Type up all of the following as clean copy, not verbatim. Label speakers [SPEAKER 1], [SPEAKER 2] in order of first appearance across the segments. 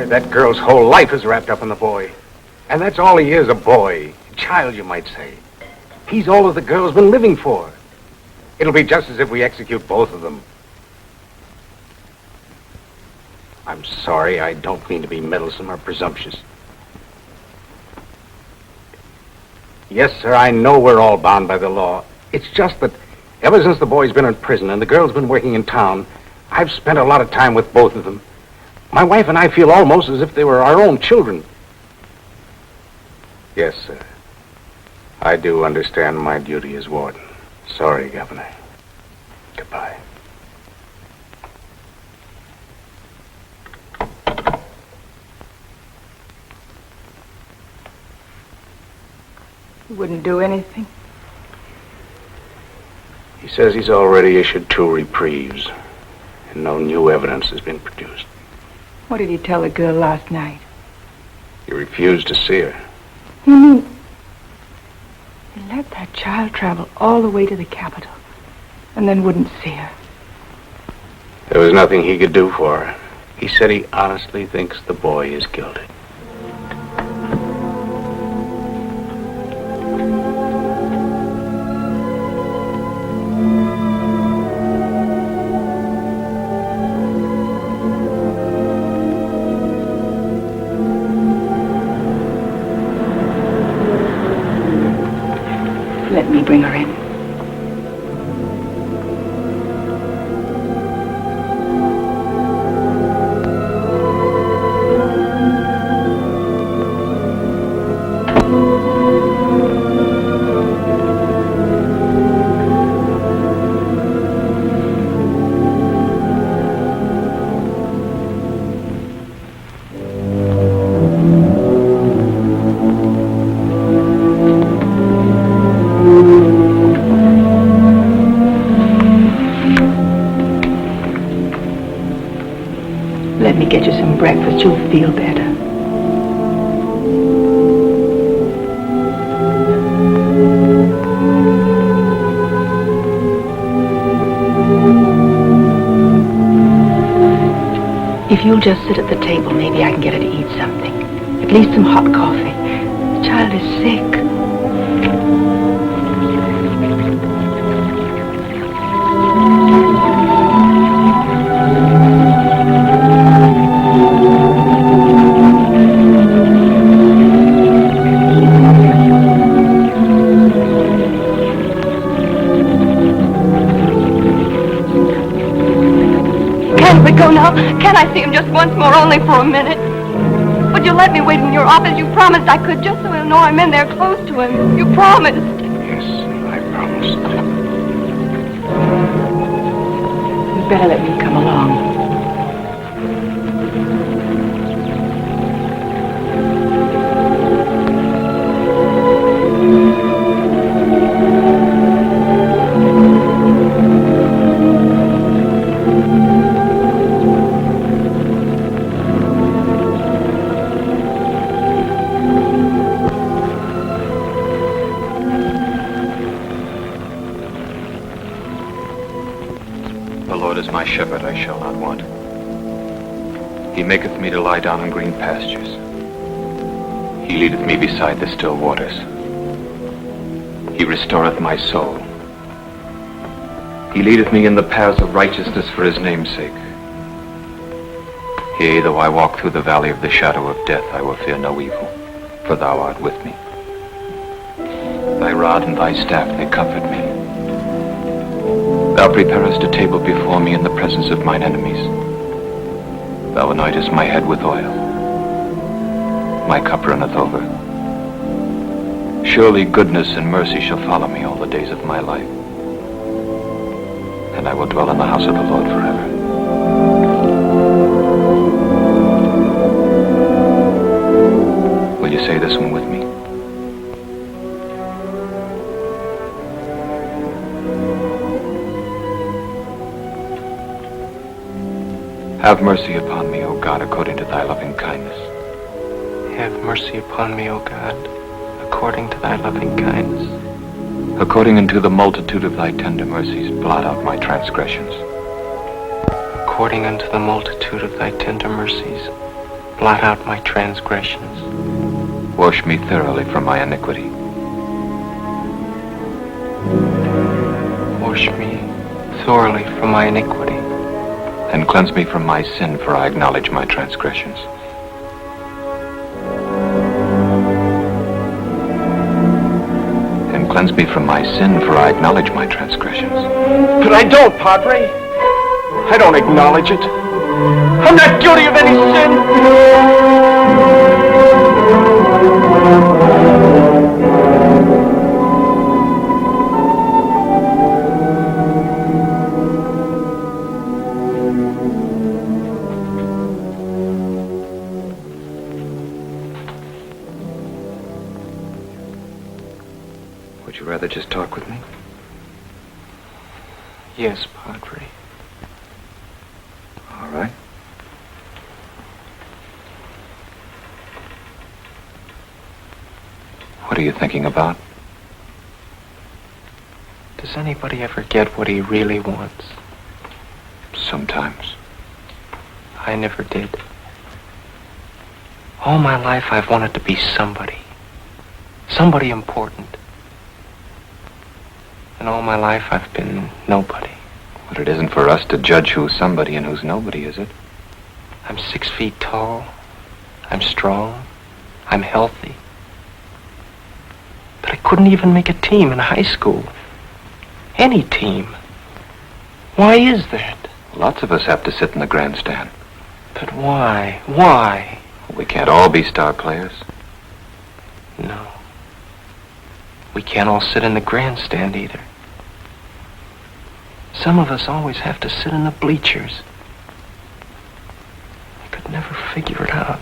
[SPEAKER 1] That girl's whole life is wrapped up in the boy. And that's all he is, a boy. A child, you might say. He's all that the girl's been living for. It'll be just as if we execute both of them. I'm sorry, I don't mean to be meddlesome or presumptuous. Yes, sir, I know we're all bound by the law. It's just that ever since the boy's been in prison and the girl's been working in town, I've spent a lot of time with both of them. My wife and I feel almost as if they were our own children. Yes, sir. I do understand my duty as warden. Sorry, Governor. Goodbye.
[SPEAKER 2] You wouldn't do anything?
[SPEAKER 1] He says he's already issued 2 reprieves, and no new evidence has been produced.
[SPEAKER 2] What did he tell the girl last night?
[SPEAKER 1] He refused to see her.
[SPEAKER 2] You mean child travel all the way to the capital and then wouldn't see her?
[SPEAKER 1] There was nothing he could do for her. He said he honestly thinks the boy is guilty.
[SPEAKER 2] Let me bring her in. Let me get you some breakfast. You'll feel better. If you'll just sit at the table, maybe I can get her to eat something. At least some hot coffee. The child is sick.
[SPEAKER 3] Go now. Can I see him just once more, only for a minute? Would you let me wait in your office? You promised I could, just so he'll know I'm in there close to him. You promised.
[SPEAKER 1] Yes, I promised.
[SPEAKER 2] You'd better let me come along.
[SPEAKER 4] My shepherd I shall not want. He maketh me to lie down in green pastures. He leadeth me beside the still waters. He restoreth my soul. He leadeth me in the paths of righteousness for his name's sake. Yea, though I walk through the valley of the shadow of death, I will fear no evil, for thou art with me. Thy rod and thy staff, they comfort me. Thou preparest a table before me in the presence of mine enemies. Thou anointest my head with oil. My cup runneth over. Surely goodness and mercy shall follow me all the days of my life, and I will dwell in the house of the Lord forever. Will you say this one with me? Have mercy upon me, O God, according to thy loving kindness.
[SPEAKER 5] Have mercy upon me, O God, according to thy loving kindness.
[SPEAKER 4] According unto the multitude of thy tender mercies, blot out my transgressions.
[SPEAKER 5] According unto the multitude of thy tender mercies, blot out my transgressions.
[SPEAKER 4] Wash me thoroughly from my iniquity.
[SPEAKER 5] Wash me thoroughly from my iniquity.
[SPEAKER 4] And cleanse me from my sin, for I acknowledge my transgressions. And cleanse me from my sin, for I acknowledge my transgressions.
[SPEAKER 6] But I don't, Padre. I don't acknowledge it. I'm not guilty of any sin.
[SPEAKER 4] Would you rather just talk with me?
[SPEAKER 5] Yes, Padre.
[SPEAKER 4] All right. What are you thinking about?
[SPEAKER 5] Does anybody ever get what he really wants?
[SPEAKER 4] Sometimes.
[SPEAKER 5] I never did. All my life I've wanted to be somebody. Somebody important. And all my life I've been nobody.
[SPEAKER 4] But it isn't for us to judge who's somebody and who's nobody, is it?
[SPEAKER 5] I'm 6 feet tall. I'm strong. I'm healthy. But I couldn't even make a team in high school. Any team. Why is that?
[SPEAKER 4] Lots of us have to sit in the grandstand.
[SPEAKER 5] But why? Why?
[SPEAKER 4] We can't all be star players.
[SPEAKER 5] No. We can't all sit in the grandstand either. Some of us always have to sit in the bleachers. I could never figure it out.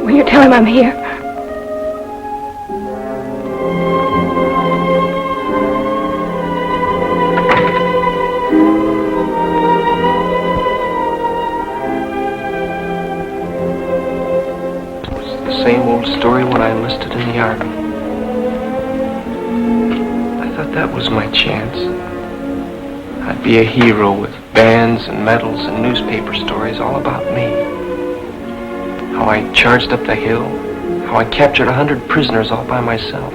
[SPEAKER 3] Will you tell him I'm here?
[SPEAKER 5] It's the same old story when I enlisted in the Army. I thought that was my chance. I'd be a hero with bands and medals and newspaper stories all about me. How I charged up the hill, how I captured 100 prisoners all by myself.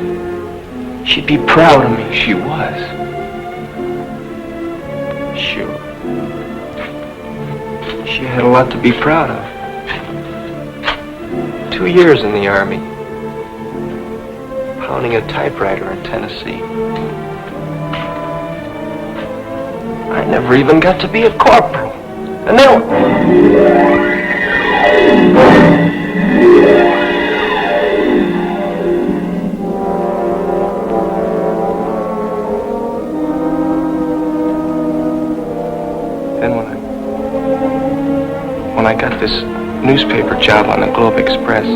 [SPEAKER 5] She'd be proud of me. She was. Sure. She had a lot to be proud of. 2 years in the Army, pounding a typewriter in Tennessee. I never even got to be a corporal. And then... When I got this newspaper job on the Globe Express,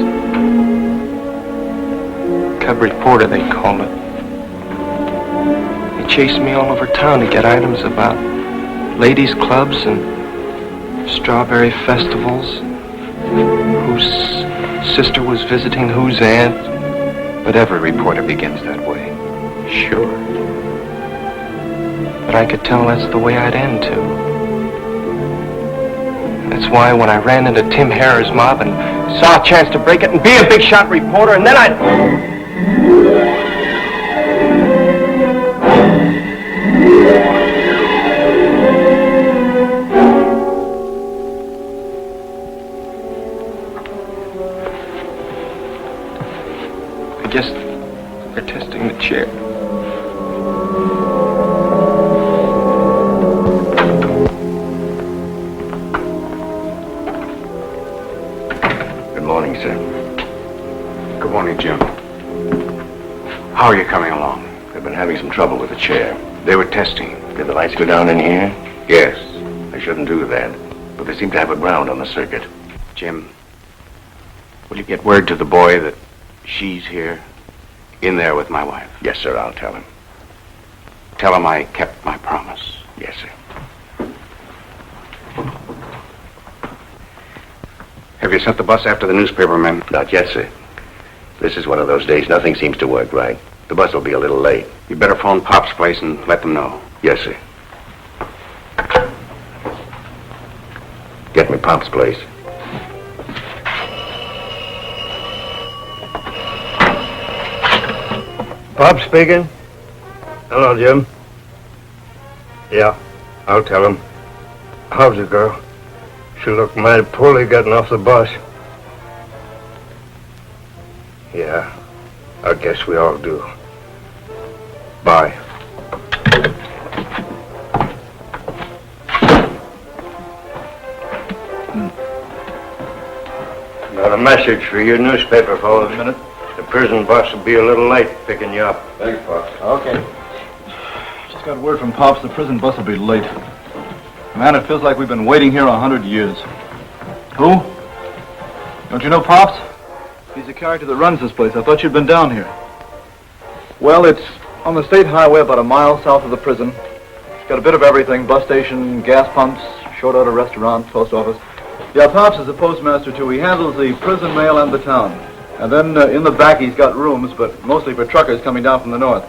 [SPEAKER 5] cub reporter they called it, they chased me all over town to get items about ladies' clubs and strawberry festivals, whose sister was visiting whose aunt.
[SPEAKER 4] But every reporter begins that way.
[SPEAKER 5] Sure. But I could tell that's the way I'd end, too. That's why when I ran into Tim Harrer's mob and saw a chance to break it and be a big shot reporter, and then I guess they're testing the chair.
[SPEAKER 1] Good morning, Jim. How are you coming along?
[SPEAKER 7] They've been having some trouble with the chair.
[SPEAKER 1] They were testing.
[SPEAKER 7] Did the lights go down in here?
[SPEAKER 1] Yes.
[SPEAKER 7] They shouldn't do that, but they seem to have a ground on the circuit.
[SPEAKER 1] Jim, will you get word to the boy that she's here, in there with my wife?
[SPEAKER 7] Yes, sir, I'll tell him.
[SPEAKER 1] Tell him I kept my promise.
[SPEAKER 7] Yes, sir.
[SPEAKER 1] Have you sent the bus after the newspaper men?
[SPEAKER 7] Not yet, sir. This is one of those days nothing seems to work right. The bus will be a little late.
[SPEAKER 1] You better phone Pop's place and let them know.
[SPEAKER 7] Yes, sir. Get me Pop's place.
[SPEAKER 6] Pop speaking. Hello, Jim. Yeah, I'll tell him. How's the girl? She looked mighty poorly getting off the bus. Yeah, I guess we all do. Bye. Got a message for your newspaper, fellas.
[SPEAKER 8] A minute.
[SPEAKER 6] The prison bus will be a little late picking you up.
[SPEAKER 8] Thanks, Pops. Okay. Just got word from Pops the prison bus will be late. Man, it feels like we've been waiting here 100 years. Who? Don't you know Pops? He's the character that runs this place. I thought you'd been down here. Well, it's on the state highway about a mile south of the prison. It's got a bit of everything. Bus station, gas pumps, short order restaurant, post office. Yeah, Pops is the postmaster, too. He handles the prison mail and the town. And then in the back, he's got rooms, but mostly for truckers coming down from the north.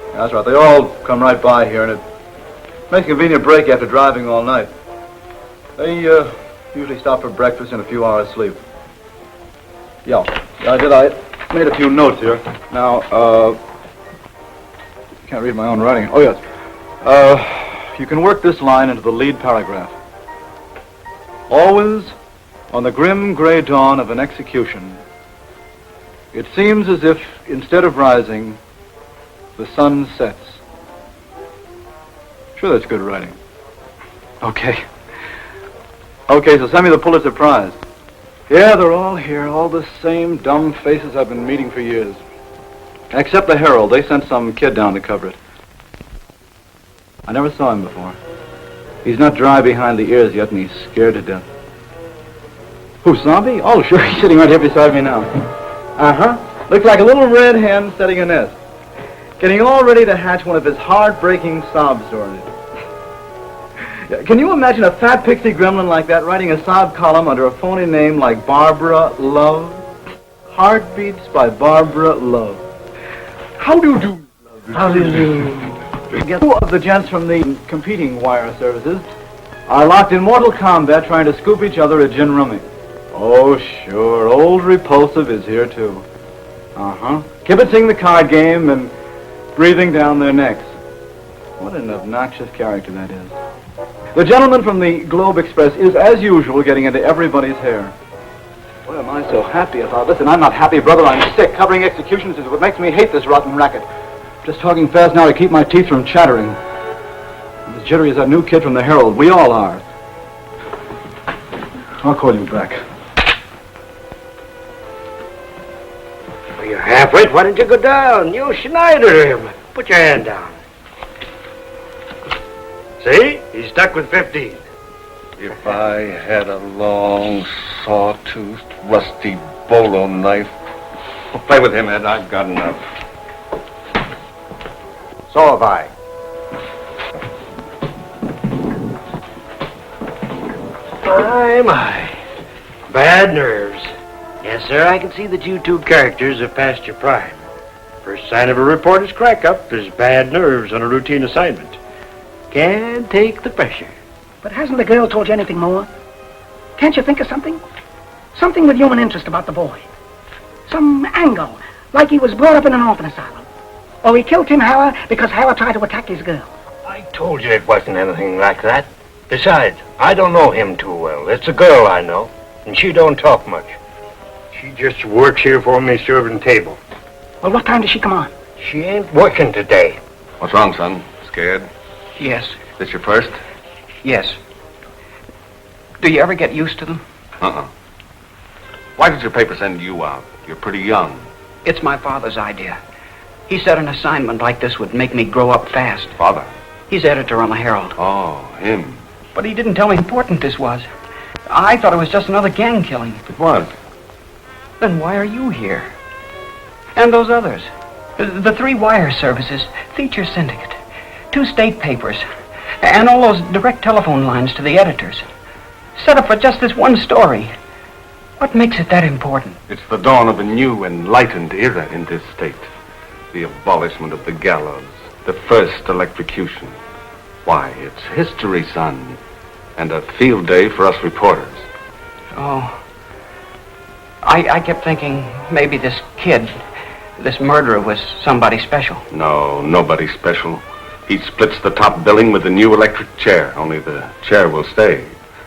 [SPEAKER 8] Yeah, that's right. They all come right by here, and it makes a convenient break after driving all night. They usually stop for breakfast and a few hours sleep. Yeah, I made a few notes here. Now, can't read my own writing. Oh, yes. You can work this line into the lead paragraph. Always, on the grim gray dawn of an execution, it seems as if, instead of rising, the sun sets. Sure, that's good writing. Okay, so send me the Pulitzer Prize. Yeah, they're all here, all the same dumb faces I've been meeting for years. Except the Herald. They sent some kid down to cover it. I never saw him before. He's not dry behind the ears yet, and he's scared to death. Who, Zombie? Oh, sure, he's sitting right here beside me now. Uh-huh. Looks like a little red hen setting a nest. Getting all ready to hatch one of his heartbreaking sob stories. Can you imagine a fat pixie gremlin like that writing a sob column under a phony name like Barbara Love? Heartbeats by Barbara Love. How do you do? How do you do? Two of the gents from the competing wire services are locked in mortal combat trying to scoop each other at gin rummy. Oh, sure. Old Repulsive is here, too. Uh-huh. Kibitzing the card game and breathing down their necks. What an obnoxious character that is. The gentleman from the Globe Express is, as usual, getting into everybody's hair. Boy, am I so happy. I thought, listen, I'm not happy, brother. I'm sick. Covering executions is what makes me hate this rotten racket. Just talking fast now to keep my teeth from chattering. I'm as jittery as that new kid from the Herald. We all are. I'll call you back.
[SPEAKER 6] Well, you're halfway. Why don't you go down? You Schneider him. Put your hand down. See? He's stuck with 15.
[SPEAKER 7] If I had a long, saw-toothed, rusty bolo knife. Well, play with him, Ed. I've got enough.
[SPEAKER 1] So have I.
[SPEAKER 6] My. Bad nerves. Yes, sir, I can see that you two characters have passed your prime. First sign of a reporter's crack-up is bad nerves on a routine assignment. Can't take the pressure.
[SPEAKER 9] But hasn't the girl told you anything more? Can't you think of something? Something with human interest about the boy. Some angle, like he was brought up in an orphan asylum. Or he killed Tim Howard because Howard tried to attack his girl.
[SPEAKER 6] I told you it wasn't anything like that. Besides, I don't know him too well. It's a girl I know, and she don't talk much. She just works here for me serving table.
[SPEAKER 9] Well, what time does she come on?
[SPEAKER 6] She ain't working today.
[SPEAKER 7] What's wrong, son? Scared?
[SPEAKER 5] Yes.
[SPEAKER 7] This your first?
[SPEAKER 5] Yes. Do you ever get used to them?
[SPEAKER 7] Uh-uh. Why did your paper send you out? You're pretty young.
[SPEAKER 5] It's my father's idea. He said an assignment like this would make me grow up fast.
[SPEAKER 7] Father?
[SPEAKER 5] He's editor on the Herald.
[SPEAKER 7] Oh, him.
[SPEAKER 5] But he didn't tell me how important this was. I thought it was just another gang killing.
[SPEAKER 7] It was.
[SPEAKER 5] Then why are you here? And those others? The 3 wire services, feature syndicate, 2 state papers, and all those direct telephone lines to the editors. Set up for just this one story. What makes it that important?
[SPEAKER 7] It's the dawn of a new, enlightened era in this state. The abolishment of the gallows. The first electrocution. Why, it's history, son. And a field day for us reporters.
[SPEAKER 5] Oh. I kept thinking maybe this kid, this murderer, was somebody special.
[SPEAKER 7] No, nobody special. He splits the top billing with the new electric chair. Only the chair will stay.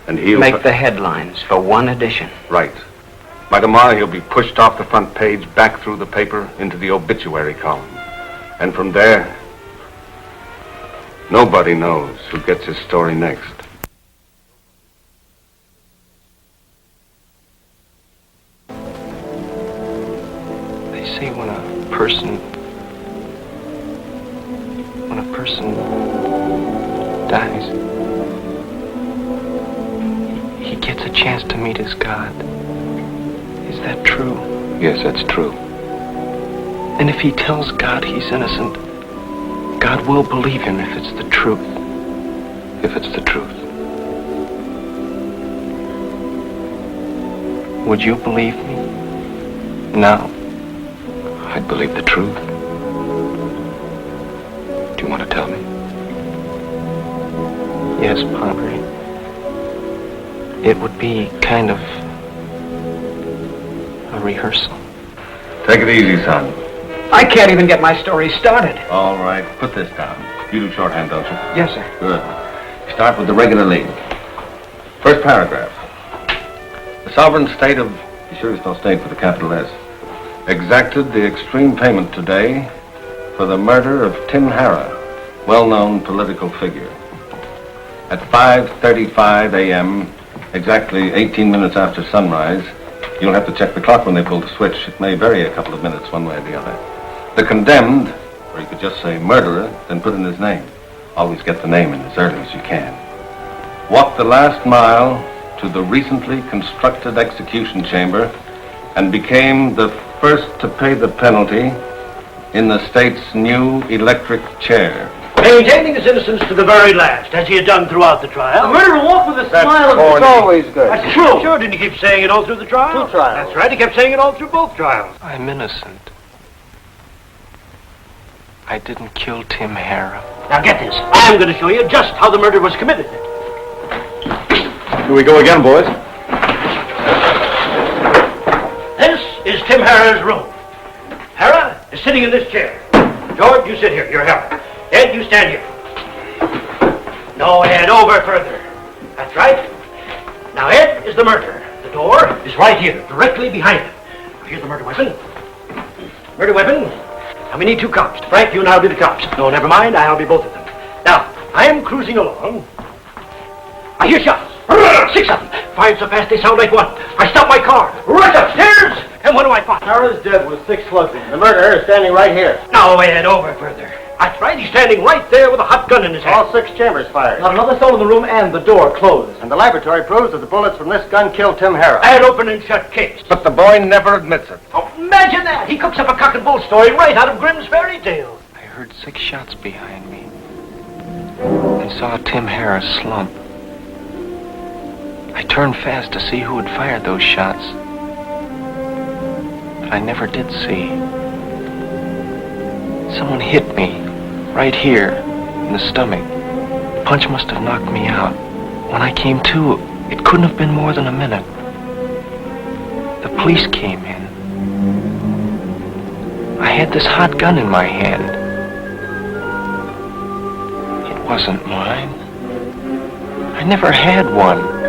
[SPEAKER 7] And he'll...
[SPEAKER 5] Make the headlines for one edition.
[SPEAKER 7] Right. By tomorrow, he'll be pushed off the front page, back through the paper, into the obituary column. And from there, nobody knows who gets his story next.
[SPEAKER 5] They say when a person dies, chance to meet his God. Is that true?
[SPEAKER 4] Yes, that's true.
[SPEAKER 5] And if he tells God he's innocent, God will believe him if it's the truth.
[SPEAKER 4] If it's the truth.
[SPEAKER 5] Would you believe me? Now?
[SPEAKER 4] I'd believe the truth. Do you want to tell me?
[SPEAKER 5] Yes, Padre. It would be kind of a rehearsal.
[SPEAKER 7] Take it easy, son.
[SPEAKER 9] I can't even get my story started.
[SPEAKER 7] All right, put this down. You do shorthand, don't you?
[SPEAKER 9] Yes, sir.
[SPEAKER 7] Good. Start with the regular lead. First paragraph. The sovereign state of... You sure there's no state for the capital S? Exacted the extreme payment today for the murder of Tim Harrah, well-known political figure. At 5:35 a.m., exactly 18 minutes after sunrise, you'll have to check the clock when they pull the switch. It may vary a couple of minutes one way or the other. The condemned, or you could just say murderer, then put in his name. Always get the name in as early as you can. Walk the last mile to the recently constructed execution chamber and became the first to pay the penalty in the state's new electric chair.
[SPEAKER 6] Maintaining his innocence to the very last, as he had done throughout the trial.
[SPEAKER 10] The murderer walked with a smile.
[SPEAKER 6] It's
[SPEAKER 8] always good.
[SPEAKER 6] That's true. Sure, didn't he keep saying it all through the trial?
[SPEAKER 10] Two trials.
[SPEAKER 6] That's right, he kept saying it all through both trials.
[SPEAKER 5] I'm innocent. I didn't kill Tim Harrah.
[SPEAKER 6] Now get this. I'm going to show you just how the murder was committed.
[SPEAKER 8] Here we go again, boys.
[SPEAKER 6] This is Tim Harrah's room. Harrah is sitting in this chair. George, you sit here. You're Harrah. Ed, you stand here. No, Ed, over further. That's right. Now, Ed is the murderer. The door is right here, directly behind him. Now, here's the murder weapon. Murder weapon. Now, we need two cops. Frank, you and I'll be the cops. No, never mind. I'll be both of them. Now, I am cruising along. I hear shots. 6 of them. Fired so fast they sound like one. I stop my car. Rush upstairs. And what do I find?
[SPEAKER 10] Harrah's dead with 6 slugs in him. The murderer is standing right here.
[SPEAKER 6] No, Ed, over further. That's right, he's standing right there with a hot gun in his hand.
[SPEAKER 10] All 6 chambers fired.
[SPEAKER 6] Not
[SPEAKER 10] another soul in the room and the door closed. And the laboratory proves that the bullets from this gun killed Tim Harrah.
[SPEAKER 6] An open and shut case.
[SPEAKER 7] But the boy never admits it.
[SPEAKER 6] Oh, imagine that! He cooks up a cock and bull story right out of Grimm's fairy tales.
[SPEAKER 5] I heard 6 shots behind me and saw Tim Harrah slump. I turned fast to see who had fired those shots, but I never did see. Someone hit me right here in the stomach. The punch must have knocked me out. When I came to, it couldn't have been more than a minute. The police came in. I had this hot gun in my hand. It wasn't mine. I never had one.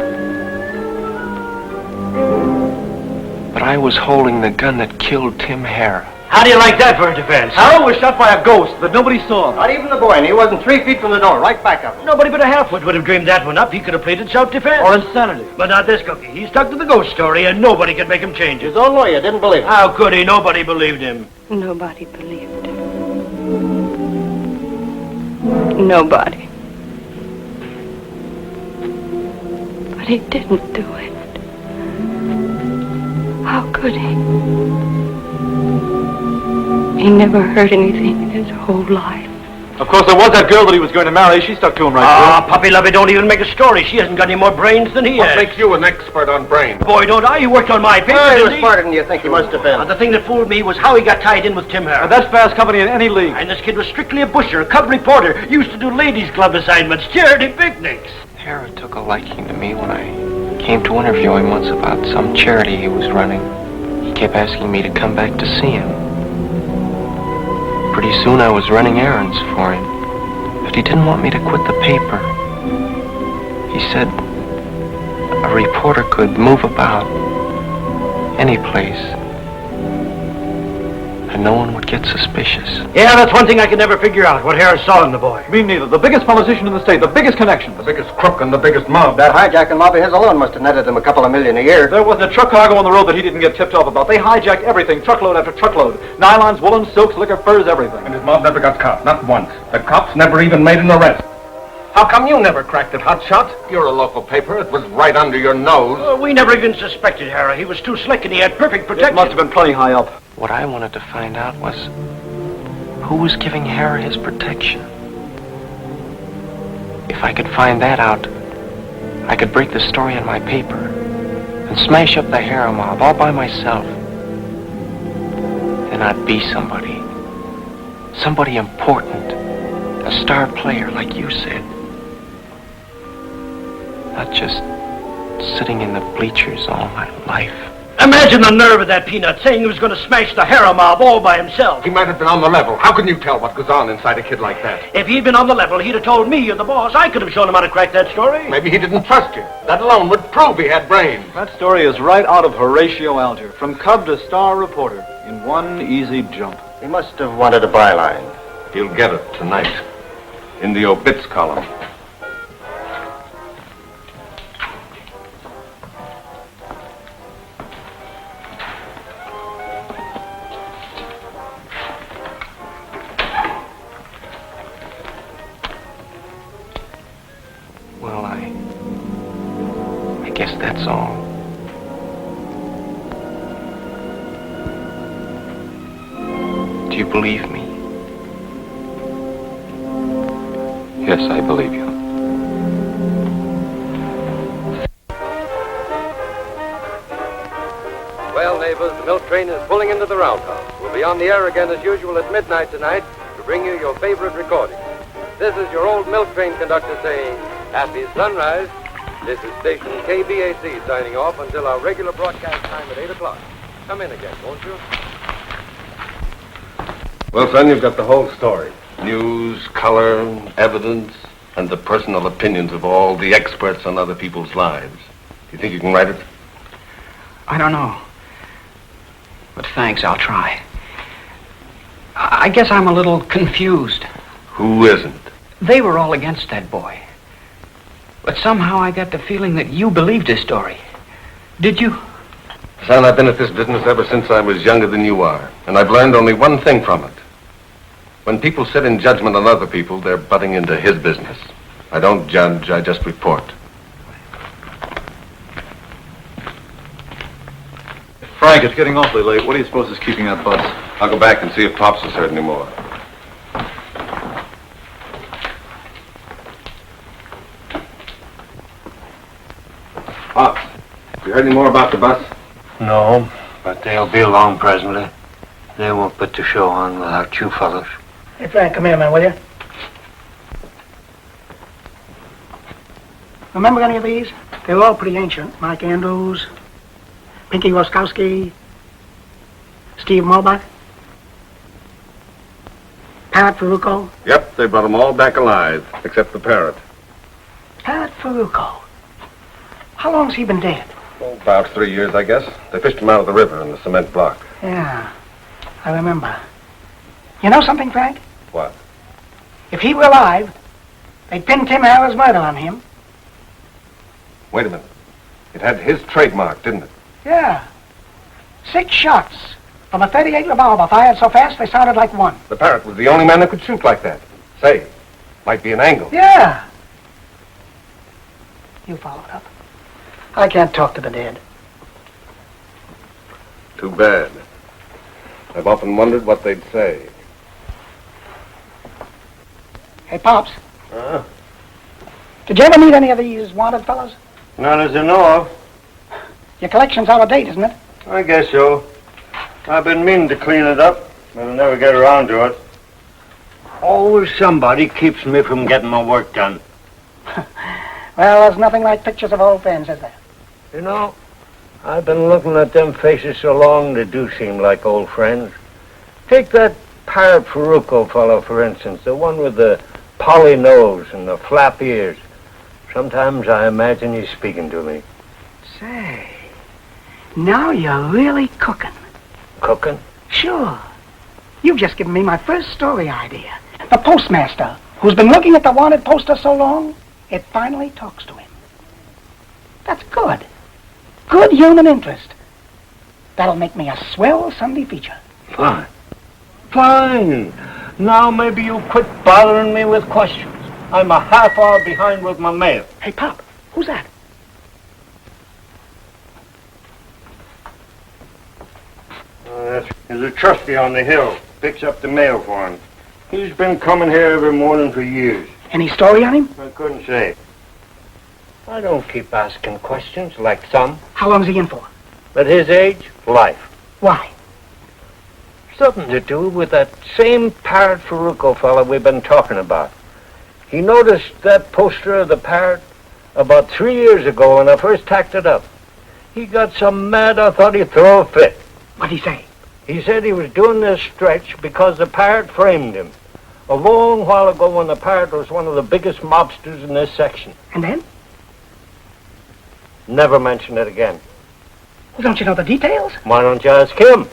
[SPEAKER 5] But I was holding the gun that killed Tim Harrah.
[SPEAKER 6] How do you like that for a defense?
[SPEAKER 10] Harrah was shot by a ghost, but nobody saw him. Not even the boy, and he wasn't 3 feet from the door, right back of him.
[SPEAKER 6] Nobody but a half-wit would have dreamed that one up. He could have pleaded self-defense.
[SPEAKER 10] Or insanity.
[SPEAKER 6] But not this cookie. He stuck to the ghost story, and nobody could make him change it.
[SPEAKER 10] His own lawyer didn't believe him.
[SPEAKER 6] How could he? Nobody believed him.
[SPEAKER 3] Nobody believed him. Nobody. But he didn't do it. How could he? He never heard anything in his whole life.
[SPEAKER 8] Of course, there was that girl that he was going to marry. She stuck to him right through.
[SPEAKER 6] Puppy lovey, don't even make a story. She hasn't got any more brains than he
[SPEAKER 7] What
[SPEAKER 6] has.
[SPEAKER 7] makes you an expert on brains?
[SPEAKER 6] Boy, don't I? He worked on my paper,
[SPEAKER 10] He
[SPEAKER 6] didn't
[SPEAKER 10] was smarter than you think he must have been.
[SPEAKER 6] The thing that fooled me was how he got tied in with Tim Harrah.
[SPEAKER 8] That's fast company in any league.
[SPEAKER 6] And this kid was strictly a busher, a cub reporter. Used to do ladies' club assignments, charity picnics.
[SPEAKER 5] Harrah took a liking to me when I came to interview him once about some charity he was running. He kept asking me to come back to see him. Pretty soon I was running errands for him, but he didn't want me to quit the paper. He said a reporter could move about any place and no one would get suspicious.
[SPEAKER 6] Yeah, that's one thing I could never figure out, what Harris saw in the boy.
[SPEAKER 8] Me neither. The biggest politician in the state, the biggest connection.
[SPEAKER 7] The biggest crook and the biggest mob.
[SPEAKER 10] That hijacking mob of his alone must have netted him a couple of million a year.
[SPEAKER 8] There wasn't a truck cargo on the road that he didn't get tipped off about. They hijacked everything, truckload after truckload. Nylons, woolens, silks, liquor, furs, everything.
[SPEAKER 7] And his mob never got caught, not once. The cops never even made an arrest.
[SPEAKER 10] How come you never cracked it, hotshot?
[SPEAKER 7] You're a local paper. It was right under your nose.
[SPEAKER 6] We never even suspected Harry. He was too slick and he had perfect protection.
[SPEAKER 8] It must have been plenty high up.
[SPEAKER 5] What I wanted to find out was who was giving Harry his protection. If I could find that out, I could break the story in my paper and smash up the Harry mob all by myself. Then I'd be somebody. Somebody important. A star player, like you said. Not just sitting in the bleachers all my life.
[SPEAKER 6] Imagine the nerve of that peanut saying he was going to smash the Harry mob all by himself.
[SPEAKER 7] He might have been on the level. How can you tell what goes on inside a kid like that?
[SPEAKER 6] If he'd been on the level, he'd have told me you're the boss. I could have shown him how to crack that story.
[SPEAKER 7] Maybe he didn't trust you. That alone would prove he had brains.
[SPEAKER 8] That story is right out of Horatio Alger, from cub to star reporter, in one easy jump.
[SPEAKER 10] He must have wanted a byline.
[SPEAKER 7] He'll get it tonight. In the obits column.
[SPEAKER 5] Well, I guess that's all. Do you believe me?
[SPEAKER 4] Yes, I believe you.
[SPEAKER 11] Well, neighbors, the milk train is pulling into the roundhouse. We'll be on the air again as usual at midnight tonight to bring you your favorite recordings. This is your old milk train conductor saying, happy sunrise. This is station KBAC signing off until our regular broadcast time at 8 o'clock. Come in again, won't you?
[SPEAKER 7] Well, son, you've got the whole story. News, color, evidence, and the personal opinions of all the experts on other people's lives. You think you can write it?
[SPEAKER 12] I don't know. But thanks, I'll try. I guess I'm a little confused.
[SPEAKER 7] Who isn't?
[SPEAKER 12] They were all against that boy. But somehow I got the feeling that you believed his story. Did you?
[SPEAKER 7] Son, I've been at this business ever since I was younger than you are, and I've learned only one thing from it. When people sit in judgment on other people, they're butting into his business. I don't judge, I just report.
[SPEAKER 8] Frank, it's getting awfully late. What do you suppose is keeping that bus?
[SPEAKER 7] I'll go back and see if Pops has heard any more. Pops, have you heard any more about the bus?
[SPEAKER 6] No, but they'll be along presently. They won't put the show on without you fellows.
[SPEAKER 9] Hey, Frank, come here, man, will you? Remember any of these? They were all pretty ancient. Mike Andrews, Pinky Roskowski, Steve Mulbach, Parrot Faruco.
[SPEAKER 7] Yep, they brought them all back alive, except the parrot.
[SPEAKER 9] Parrot Faruco. How long's he been dead?
[SPEAKER 7] Oh, about 3 years, I guess. They fished him out of the river in the cement block.
[SPEAKER 9] Yeah, I remember. You know something, Frank?
[SPEAKER 7] What?
[SPEAKER 9] If he were alive, they'd pin Tim Harrow's murder on him.
[SPEAKER 7] Wait a minute. It had his trademark, didn't it?
[SPEAKER 9] Yeah. 6 shots from a .38 revolver fired so fast they sounded like one.
[SPEAKER 7] The parrot was the only man that could shoot like that. Say, might be an angle.
[SPEAKER 9] Yeah. You followed up. I can't talk to the dead.
[SPEAKER 7] Too bad. I've often wondered what they'd say.
[SPEAKER 9] Hey, Pops.
[SPEAKER 6] Huh?
[SPEAKER 9] Did you ever meet any of these wanted fellows?
[SPEAKER 6] Not as I know of.
[SPEAKER 9] Your collection's out of date, isn't it?
[SPEAKER 6] I guess so. I've been meaning to clean it up, but I'll never get around to it. Always somebody keeps me from getting my work done.
[SPEAKER 9] Well, there's nothing like pictures of old friends, is there?
[SPEAKER 6] You know, I've been looking at them faces so long they do seem like old friends. Take that Parrot Faruco fellow, for instance, the one with the poly nose and the flap ears. Sometimes I imagine he's speaking to me.
[SPEAKER 9] Say, now you're really cooking.
[SPEAKER 6] Cooking?
[SPEAKER 9] Sure. You've just given me my first story idea. The postmaster, who's been looking at the wanted poster so long, it finally talks to him. That's good. Good human interest. That'll make me a swell Sunday feature.
[SPEAKER 6] Fine. Fine. Now maybe you'll quit bothering me with questions. I'm a half hour behind with my mail.
[SPEAKER 9] Hey, Pop, who's that?
[SPEAKER 6] There's a trustee on the hill. Picks up the mail for him. He's been coming here every morning for years.
[SPEAKER 9] Any story on him?
[SPEAKER 6] I couldn't say. I don't keep asking questions like some.
[SPEAKER 9] How long's he in for?
[SPEAKER 6] At his age, life.
[SPEAKER 9] Why?
[SPEAKER 6] Something to do with that same parrot Faruco fella we've been talking about. He noticed that poster of the parrot about 3 years ago when I first tacked it up. He got so mad I thought he'd throw a fit.
[SPEAKER 9] What'd he say?
[SPEAKER 6] He said he was doing this stretch because the parrot framed him. A long while ago when the parrot was one of the biggest mobsters in this section.
[SPEAKER 9] And then?
[SPEAKER 6] Never mention it again.
[SPEAKER 9] Well, don't you know the details?
[SPEAKER 6] Why don't you ask him?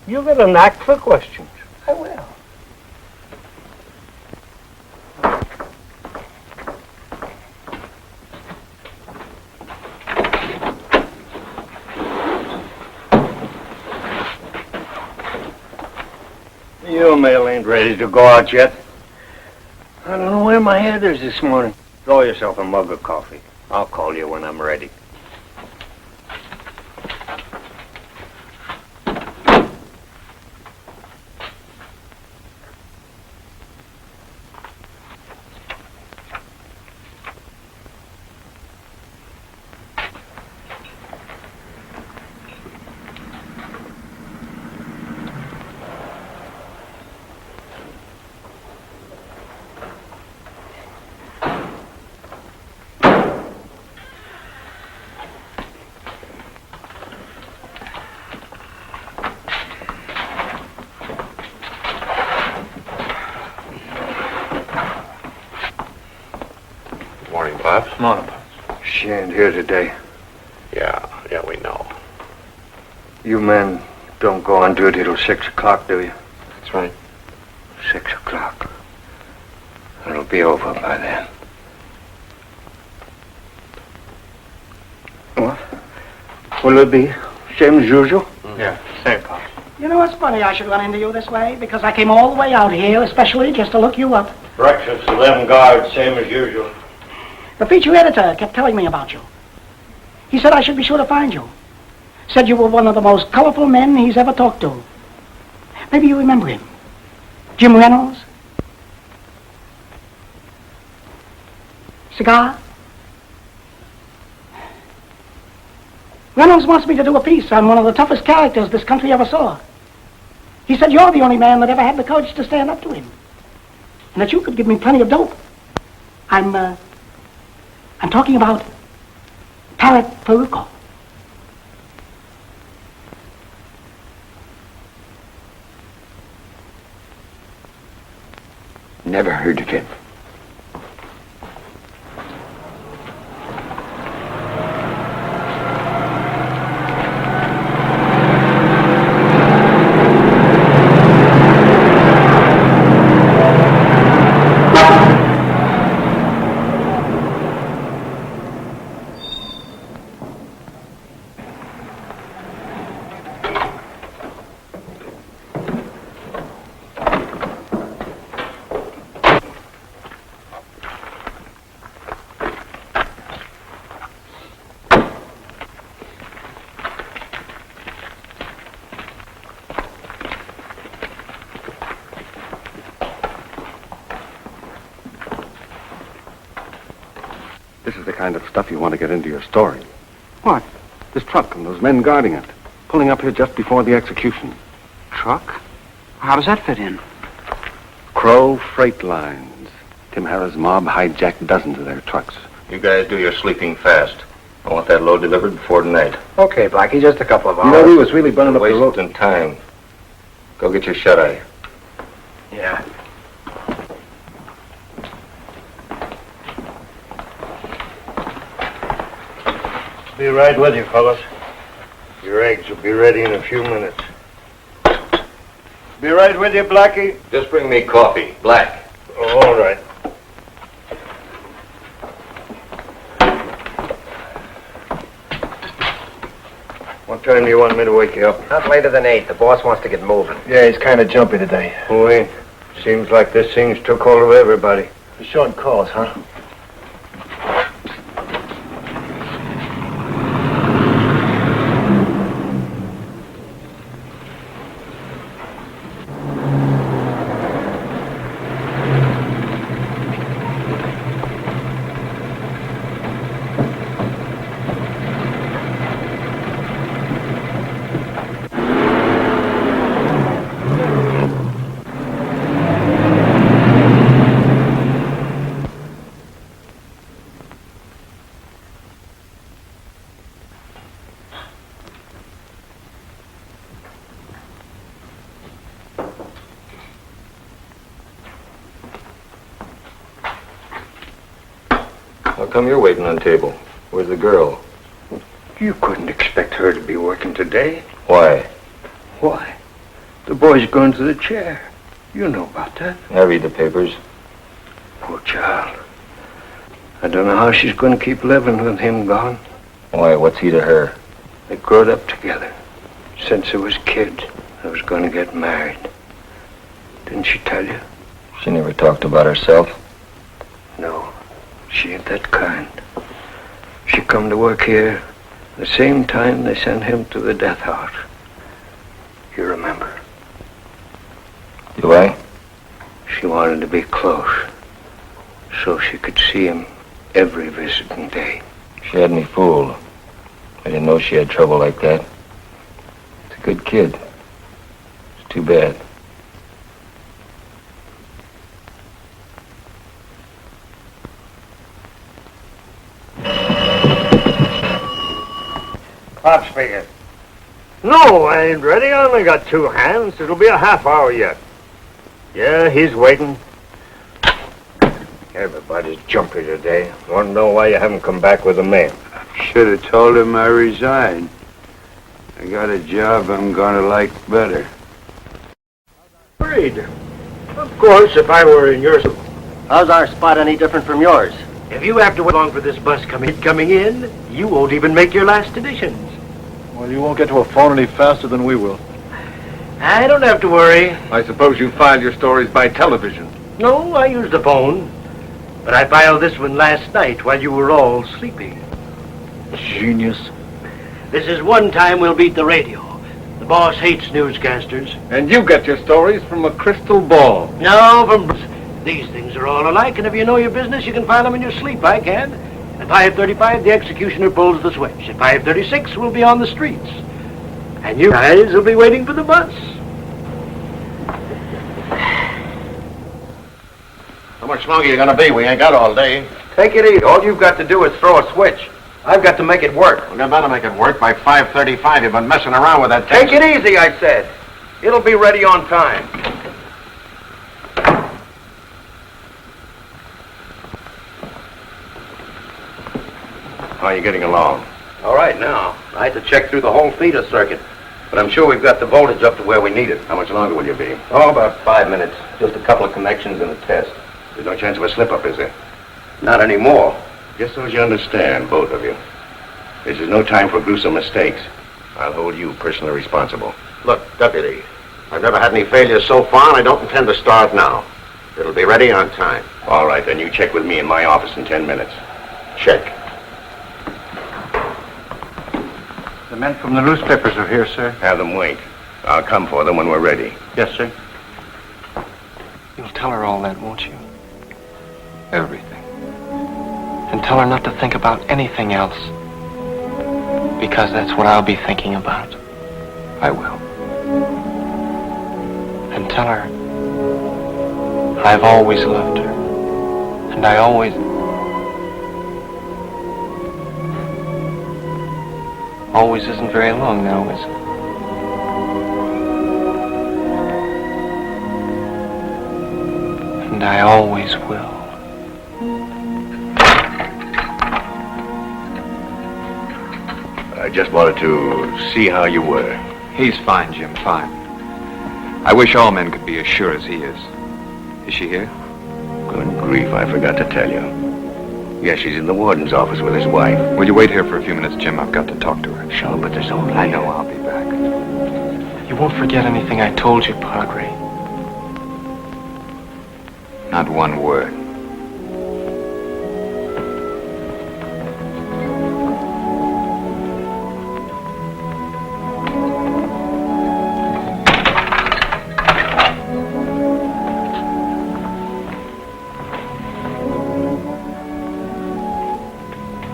[SPEAKER 6] You got a knack for questions.
[SPEAKER 9] I will.
[SPEAKER 6] Your mail ain't ready to go out yet. I don't know where my head is this morning. Draw yourself a mug of coffee. I'll call you when I'm ready.
[SPEAKER 7] Morning, Pops.
[SPEAKER 8] Morning, Pops.
[SPEAKER 6] She ain't here today.
[SPEAKER 7] Yeah, we know.
[SPEAKER 6] You men don't go on duty till 6 o'clock, do you?
[SPEAKER 7] That's right.
[SPEAKER 6] 6 o'clock. It'll be over by then. What? Will it be same as usual?
[SPEAKER 8] Yeah, same, Pops.
[SPEAKER 9] You know, it's funny I should run into you this way, because I came all the way out here, especially just to look you up.
[SPEAKER 6] Breakfast, 11 guards, same as usual.
[SPEAKER 9] The feature editor kept telling me about you. He said I should be sure to find you. Said you were one of the most colorful men he's ever talked to. Maybe you remember him. Jim Reynolds? Cigar? Reynolds wants me to do a piece on one of the toughest characters this country ever saw. He said you're the only man that ever had the courage to stand up to him. And that you could give me plenty of dope. I'm talking about Parrot Faruco.
[SPEAKER 6] Never heard of him.
[SPEAKER 7] This is the kind of stuff you want to get into your story.
[SPEAKER 9] What?
[SPEAKER 7] This truck and those men guarding it. Pulling up here just before the execution.
[SPEAKER 12] Truck? How does that fit in?
[SPEAKER 7] Crow Freight Lines. Tim Harrah's mob hijacked dozens of their trucks.
[SPEAKER 10] You guys do your sleeping fast. I want that load delivered before tonight.
[SPEAKER 11] Okay, Blackie, just a couple of hours.
[SPEAKER 7] You know, he was really burning up the road.
[SPEAKER 10] Wasting time. Go get your shut-eye.
[SPEAKER 11] Yeah.
[SPEAKER 6] Be right with you, fellas. Your eggs will be ready in a few minutes. Be right with you, Blackie.
[SPEAKER 10] Just bring me coffee, black.
[SPEAKER 6] Oh, all right. What time do you want me to wake you up?
[SPEAKER 11] Not later than 8. The boss wants to get moving.
[SPEAKER 8] Yeah, he's kind of jumpy today.
[SPEAKER 6] Oh, ain't. Seems like this thing's took hold of everybody. Short calls, huh?
[SPEAKER 4] How come you're waiting on table? Where's the girl?
[SPEAKER 6] You couldn't expect her to be working today.
[SPEAKER 4] Why?
[SPEAKER 6] Why? The boy's going to the chair. You know about that.
[SPEAKER 4] I read the papers.
[SPEAKER 6] Poor child. I don't know how she's going to keep living with him gone.
[SPEAKER 4] Why, what's he to her?
[SPEAKER 6] They growed up together. Since they was kids, they was going to get married. Didn't she tell you?
[SPEAKER 4] She never talked about herself.
[SPEAKER 6] No, she ain't that kind. She come to work here the same time they sent him to the death house. You remember?
[SPEAKER 4] Do I?
[SPEAKER 6] She wanted to be close, so she could see him every visiting day.
[SPEAKER 4] She had me fooled. I didn't know she had trouble like that. It's a good kid. It's too bad.
[SPEAKER 6] Pop speaking. No, I ain't ready. I only got 2 hands. It'll be a half hour yet. Yeah, he's waiting. Everybody's jumpy today. Want to know why you haven't come back with the mail?
[SPEAKER 13] Should have told him I resigned. I got a job I'm gonna like better.
[SPEAKER 6] Agreed. Of course, if I were in your...
[SPEAKER 10] How's our spot any different from yours?
[SPEAKER 6] If you have to wait long for this bus coming in, you won't even make your last editions.
[SPEAKER 8] Well, you won't get to a phone any faster than we will.
[SPEAKER 6] I don't have to worry.
[SPEAKER 7] I suppose you filed your stories by television.
[SPEAKER 6] No, I used the phone. But I filed this one last night while you were all sleeping.
[SPEAKER 8] Genius.
[SPEAKER 6] This is one time we'll beat the radio. The boss hates newscasters.
[SPEAKER 7] And you get your stories from a crystal ball.
[SPEAKER 6] No, from... These things are all alike, and if you know your business, you can file them in your sleep. I can. At 5:35, the executioner pulls the switch. At 5:36, we'll be on the streets. And you guys will be waiting for the bus.
[SPEAKER 1] How much longer you gonna be? We ain't got all day.
[SPEAKER 10] Take it easy. All you've got to do is throw a switch. I've got to make it work.
[SPEAKER 1] Well, you better make it work by 5:35. You've been messing around with that
[SPEAKER 10] Take it easy, I said. It'll be ready on time.
[SPEAKER 6] How are you getting along?
[SPEAKER 10] All right, now. I had to check through the whole feeder circuit. But I'm sure we've got the voltage up to where we need it.
[SPEAKER 6] How much longer will you be?
[SPEAKER 10] Oh, about 5 minutes. Just a couple of connections and a test.
[SPEAKER 6] There's no chance of a slip-up, is there?
[SPEAKER 10] Not anymore.
[SPEAKER 6] Just so as you understand, both of you. This is no time for gruesome mistakes. I'll hold you personally responsible.
[SPEAKER 1] Look, Deputy, I've never had any failures so far, and I don't intend to start now. It'll be ready on time.
[SPEAKER 6] All right, then you check with me in my office in 10 minutes.
[SPEAKER 1] Check.
[SPEAKER 13] The men from the newspapers are here, sir.
[SPEAKER 6] Have them wait. I'll come for them when we're ready.
[SPEAKER 13] Yes, sir.
[SPEAKER 5] You'll tell her all that, won't you?
[SPEAKER 4] Everything.
[SPEAKER 5] And tell her not to think about anything else. Because that's what I'll be thinking about.
[SPEAKER 4] I will.
[SPEAKER 5] And tell her I've always loved her. And I always... Always isn't very long now, is it? And I always will.
[SPEAKER 6] I just wanted to see how you were.
[SPEAKER 4] He's fine, Jim, fine. I wish all men could be as sure as he is. Is she here?
[SPEAKER 6] Good grief, I forgot to tell you. Yes, she's in the warden's office with his wife.
[SPEAKER 4] Will you wait here for a few minutes, Jim? I've got to talk to her.
[SPEAKER 6] Sure, but there's only...
[SPEAKER 4] I know, I'll be back.
[SPEAKER 5] You won't forget anything I told you, Padre.
[SPEAKER 4] Not one word.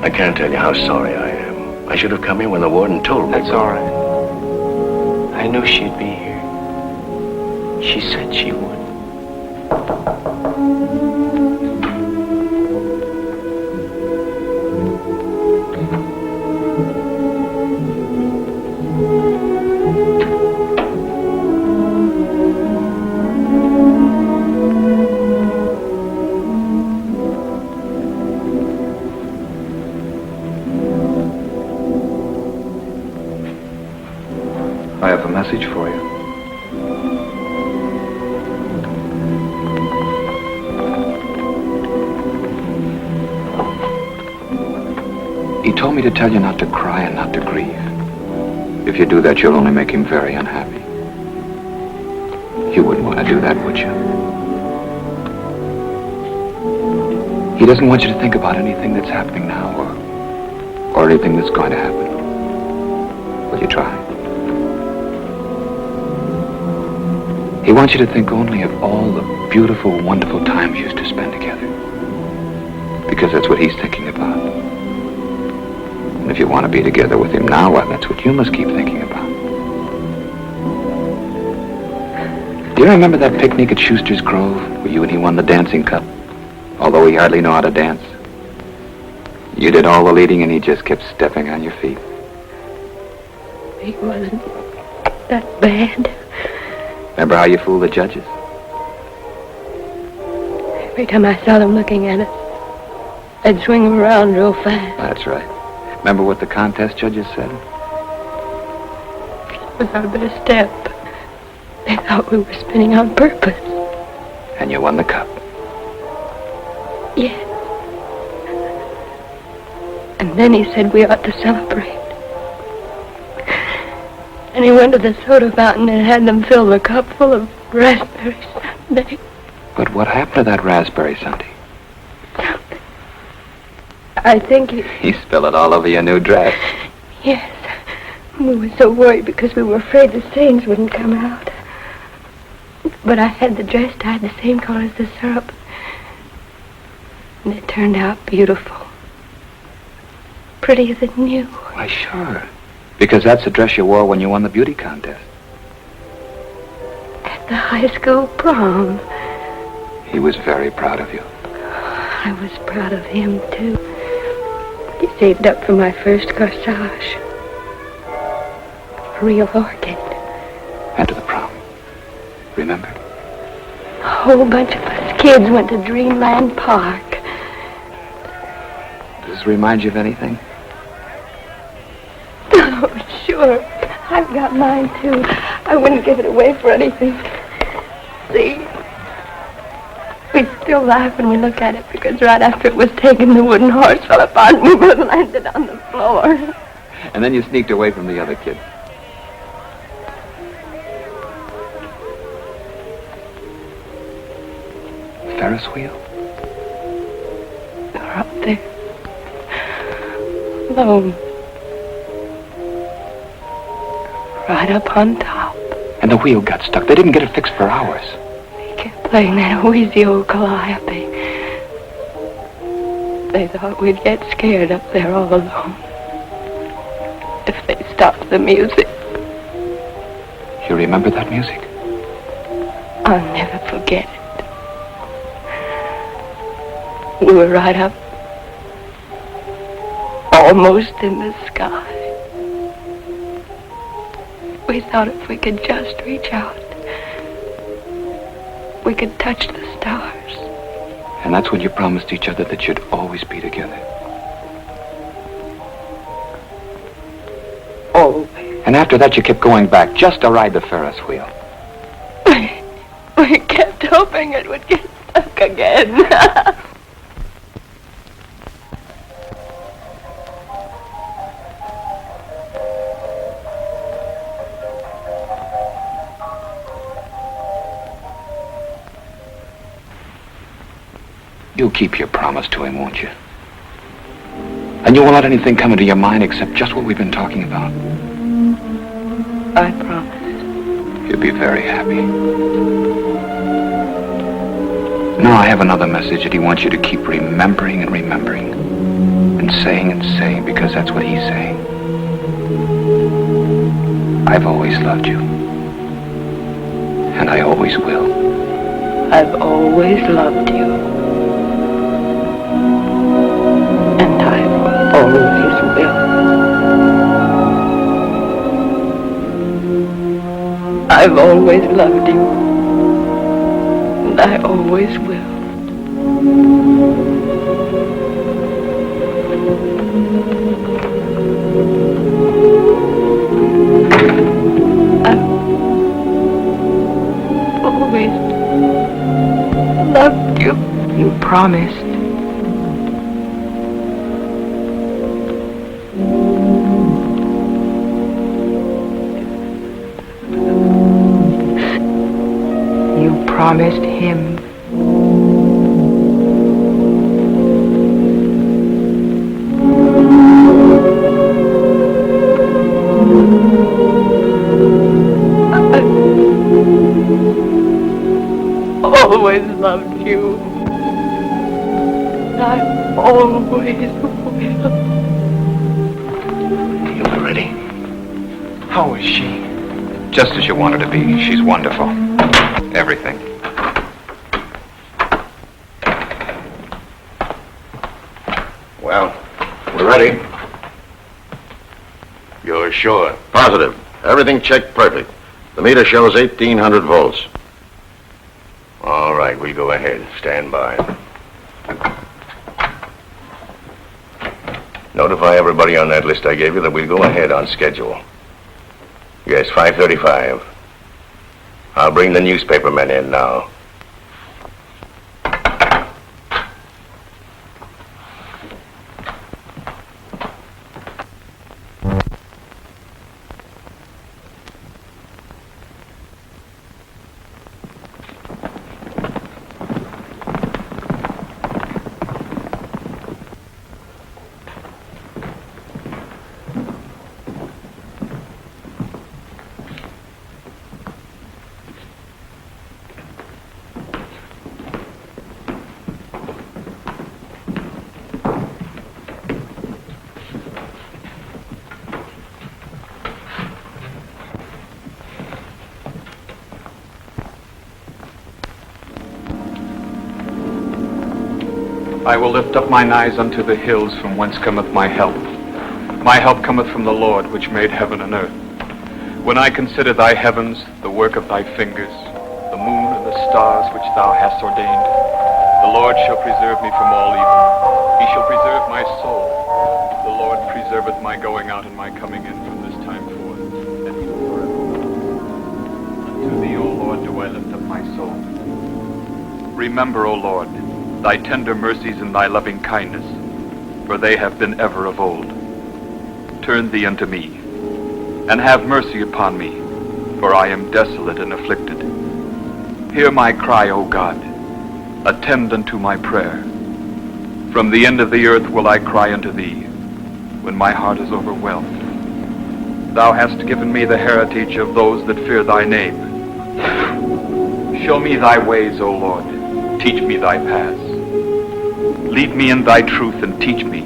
[SPEAKER 14] I can't tell you how sorry I am. I should have come here when the warden told me.
[SPEAKER 5] That's all right. I knew she'd be here. She said she would.
[SPEAKER 4] I have a message for you. He told me to tell you not to cry and not to grieve. If you do that, you'll only make him very unhappy. You wouldn't want to do that, would you? He doesn't want you to think about anything that's happening now or anything that's going to happen. Will you try? He wants you to think only of all the beautiful, wonderful times you used to spend together. Because that's what he's thinking about. And if you want to be together with him now, well, that's what you must keep thinking about. Do you remember that picnic at Schuster's Grove where you and he won the dancing cup? Although he hardly knew how to dance. You did all the leading and he just kept stepping on your feet.
[SPEAKER 3] He wasn't that bad.
[SPEAKER 4] Remember how you fooled the judges?
[SPEAKER 3] Every time I saw them looking at us, I'd swing them around real fast.
[SPEAKER 4] That's right. Remember what the contest judges said?
[SPEAKER 3] It was our best step. They thought we were spinning on purpose.
[SPEAKER 4] And you won the cup.
[SPEAKER 3] Yes. And then he said we ought to celebrate. And he went to the soda fountain and had them fill the cup full of raspberry sundae.
[SPEAKER 4] But what happened to that raspberry sundae?
[SPEAKER 3] I think
[SPEAKER 4] He spilled it all over your new dress.
[SPEAKER 3] Yes. We were so worried because we were afraid the stains wouldn't come out. But I had the dress dyed the same color as the syrup. And it turned out beautiful. Prettier than new.
[SPEAKER 4] Why, sure. Because that's the dress you wore when you won the beauty contest.
[SPEAKER 3] At the high school prom.
[SPEAKER 4] He was very proud of you.
[SPEAKER 3] I was proud of him, too. He saved up for my first corsage. A real orchid.
[SPEAKER 4] And to the prom. Remember?
[SPEAKER 3] A whole bunch of us kids went to Dreamland Park.
[SPEAKER 4] Does this remind you of anything?
[SPEAKER 3] Oh, sure. I've got mine, too. I wouldn't give it away for anything. See? We still laugh when we look at it because right after it was taken, the wooden horse fell apart and we both landed on the floor.
[SPEAKER 4] And then you sneaked away from the other kids. Ferris wheel?
[SPEAKER 3] You're up there. Alone. Right up on top.
[SPEAKER 4] And the wheel got stuck. They didn't get it fixed for hours.
[SPEAKER 3] They kept playing that wheezy old calliope. They thought we'd get scared up there all alone. If they stopped the music.
[SPEAKER 4] You remember that music?
[SPEAKER 3] I'll never forget it. We were right up, almost in the sky. We thought if we could just reach out, we could touch the stars.
[SPEAKER 4] And that's when you promised each other that you'd always be together.
[SPEAKER 3] Always.
[SPEAKER 4] And after that, you kept going back just to ride the Ferris wheel.
[SPEAKER 3] We kept hoping it would get stuck again.
[SPEAKER 4] You'll keep your promise to him, won't you? And you won't let anything come into your mind except just what we've been talking about.
[SPEAKER 3] I promise.
[SPEAKER 4] You'll be very happy. Now I have another message that he wants you to keep remembering and remembering. And and saying because that's what he's saying. I've always loved you. And I always will.
[SPEAKER 2] I've always loved you. And I always will. I've always loved you. And I always will. Always loved you. You promised. You promised him. Always loved you. I always will.
[SPEAKER 14] You ready?
[SPEAKER 5] How is she?
[SPEAKER 4] Just as you want her to be. She's wonderful. Everything.
[SPEAKER 14] Well, we're ready. You're sure?
[SPEAKER 10] Positive. Everything checked perfect. The meter shows 1,800 volts.
[SPEAKER 14] All right, we'll go ahead. Stand by. Notify everybody on that list I gave you that we'll go ahead on schedule. Yes, 5:35. I'll bring the newspapermen in now.
[SPEAKER 15] I will lift up mine eyes unto the hills from whence cometh my help. My help cometh from the Lord, which made heaven and earth. When I consider thy heavens, the work of thy fingers, the moon and the stars which thou hast ordained, the Lord shall preserve me from all evil. He shall preserve my soul. The Lord preserveth my going out and my coming in from this time forth, and even forever. Unto thee, O Lord, do I lift up my soul. Remember, O Lord, thy tender mercies and thy loving kindness, for they have been ever of old. Turn thee unto me, and have mercy upon me, for I am desolate and afflicted. Hear my cry, O God. Attend unto my prayer. From the end of the earth will I cry unto thee, when my heart is overwhelmed. Thou hast given me the heritage of those that fear thy name. Show me thy ways, O Lord. Teach me thy paths. Lead me in thy truth and teach me,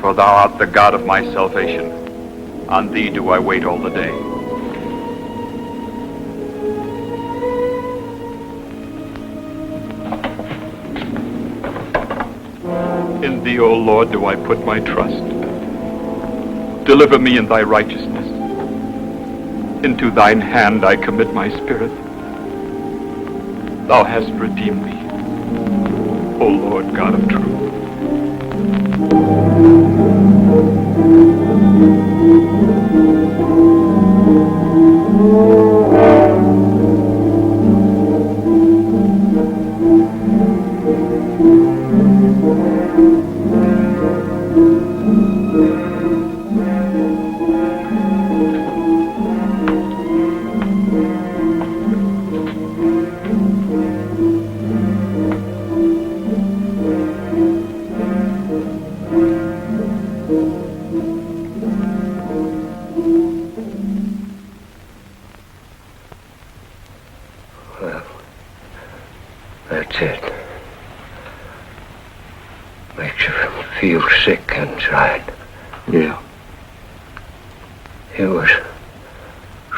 [SPEAKER 15] for thou art the God of my salvation. On thee do I wait all the day. In thee, O Lord, do I put my trust. Deliver me in thy righteousness. Into thine hand I commit my spirit. Thou hast redeemed me, O Lord God of truth.
[SPEAKER 13] That's it. Makes you feel sick inside.
[SPEAKER 7] Yeah.
[SPEAKER 13] He was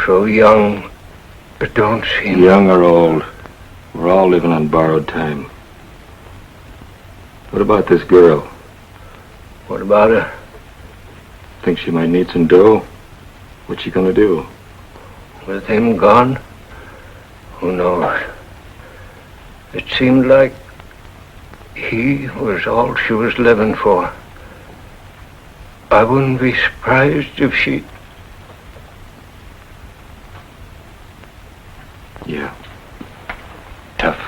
[SPEAKER 13] so young, it don't seem...
[SPEAKER 7] Young or old, we're all living on borrowed time. What about this girl?
[SPEAKER 13] What about her?
[SPEAKER 7] Think she might need some dough? What's she gonna do?
[SPEAKER 13] With him gone? Who knows? It seemed like he was all she was living for. I wouldn't be surprised if she...
[SPEAKER 7] Yeah.
[SPEAKER 13] Tough.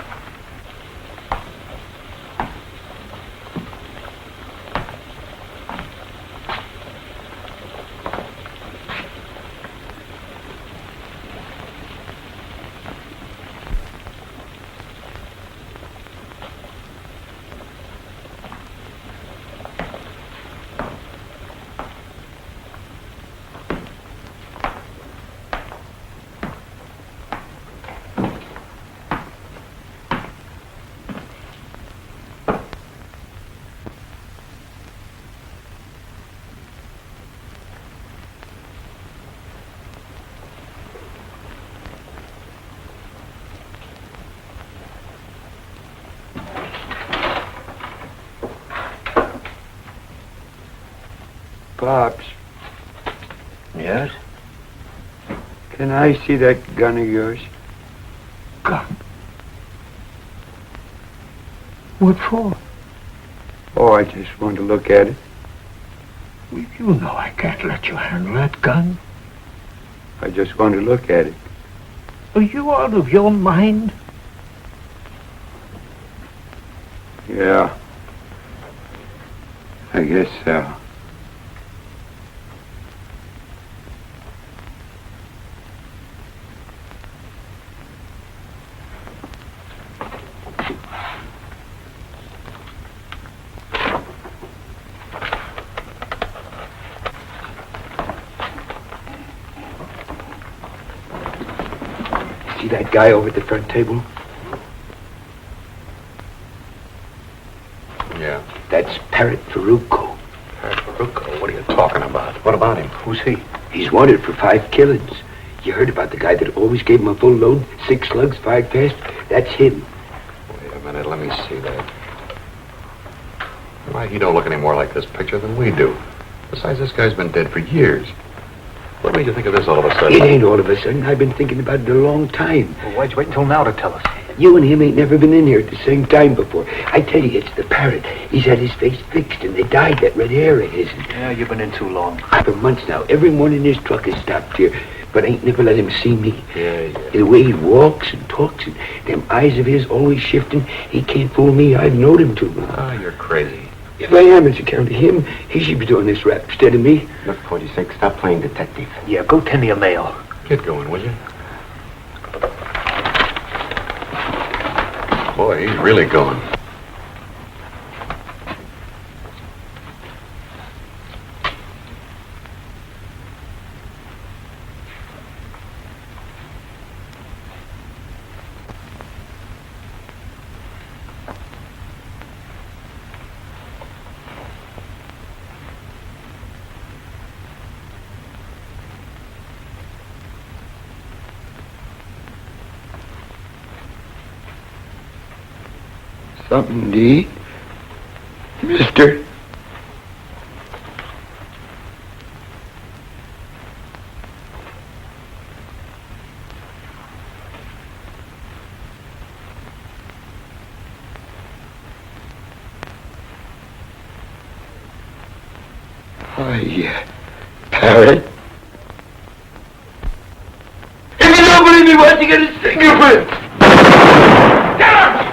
[SPEAKER 13] Pops. Yes? Can I see that gun of yours?
[SPEAKER 16] Gun? What for?
[SPEAKER 13] Oh, I just want to look at it.
[SPEAKER 16] Well, you know I can't let you handle that gun.
[SPEAKER 13] I just want to look at it.
[SPEAKER 16] Are you out of your mind?
[SPEAKER 13] Yeah. I guess so.
[SPEAKER 16] See that guy over at the front table?
[SPEAKER 1] Yeah.
[SPEAKER 16] That's Parrot Faruco.
[SPEAKER 1] Faruco? What are you talking about? What about him?
[SPEAKER 16] Who's he? He's wanted for 5 killings. You heard about the guy that always gave him a full load, 6 slugs, 5 fast? That's him.
[SPEAKER 1] Wait a minute, let me see that. Why, he don't look any more like this picture than we do. Besides, this guy's been dead for years. What made you think of this all of a sudden?
[SPEAKER 16] It ain't all of a sudden. I've been thinking about it a long time.
[SPEAKER 12] Well, why'd you wait until now to tell us?
[SPEAKER 16] You and him ain't never been in here at the same time before. I tell you, it's the Parrot. He's had his face fixed, and they dyed that red hair of his.
[SPEAKER 12] Yeah, you've been in too long.
[SPEAKER 16] For months now. Every morning his truck has stopped here, but I ain't never let him see me.
[SPEAKER 1] Yeah.
[SPEAKER 16] The way he walks and talks, and them eyes of his always shifting, he can't fool me. I've known him too long.
[SPEAKER 1] Oh, you're crazy.
[SPEAKER 16] If I am, it's account of him. He should be doing this rap instead of me.
[SPEAKER 1] Look, 46, stop playing detective.
[SPEAKER 12] Yeah, go tend to your mail.
[SPEAKER 1] Get going, will you? Boy, he's really going.
[SPEAKER 13] Something to eat? Mister? Hi, Parrot. If you don't believe me, why don't you get his fingerprint? Get up!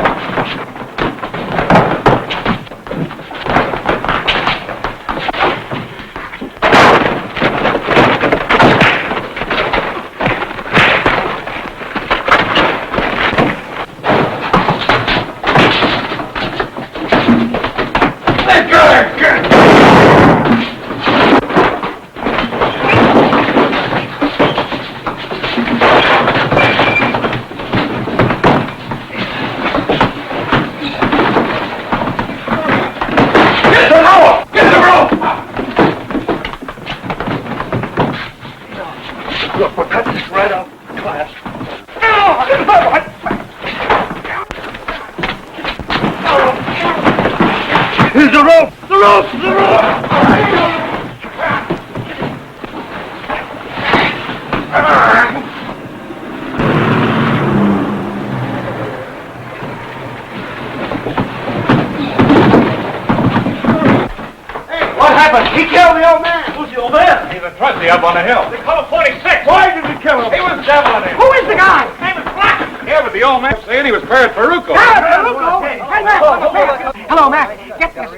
[SPEAKER 6] What happened? He killed the old man. Who's the old man? He's a trusty up on the hill. They call him 46. Why did he kill him? He was deviling him.
[SPEAKER 9] Who is the guy?
[SPEAKER 6] His name is Black. Yeah, but the old man was saying he was Parrot Faruco.
[SPEAKER 9] Hey, Mac. Hello, Mac. Get this.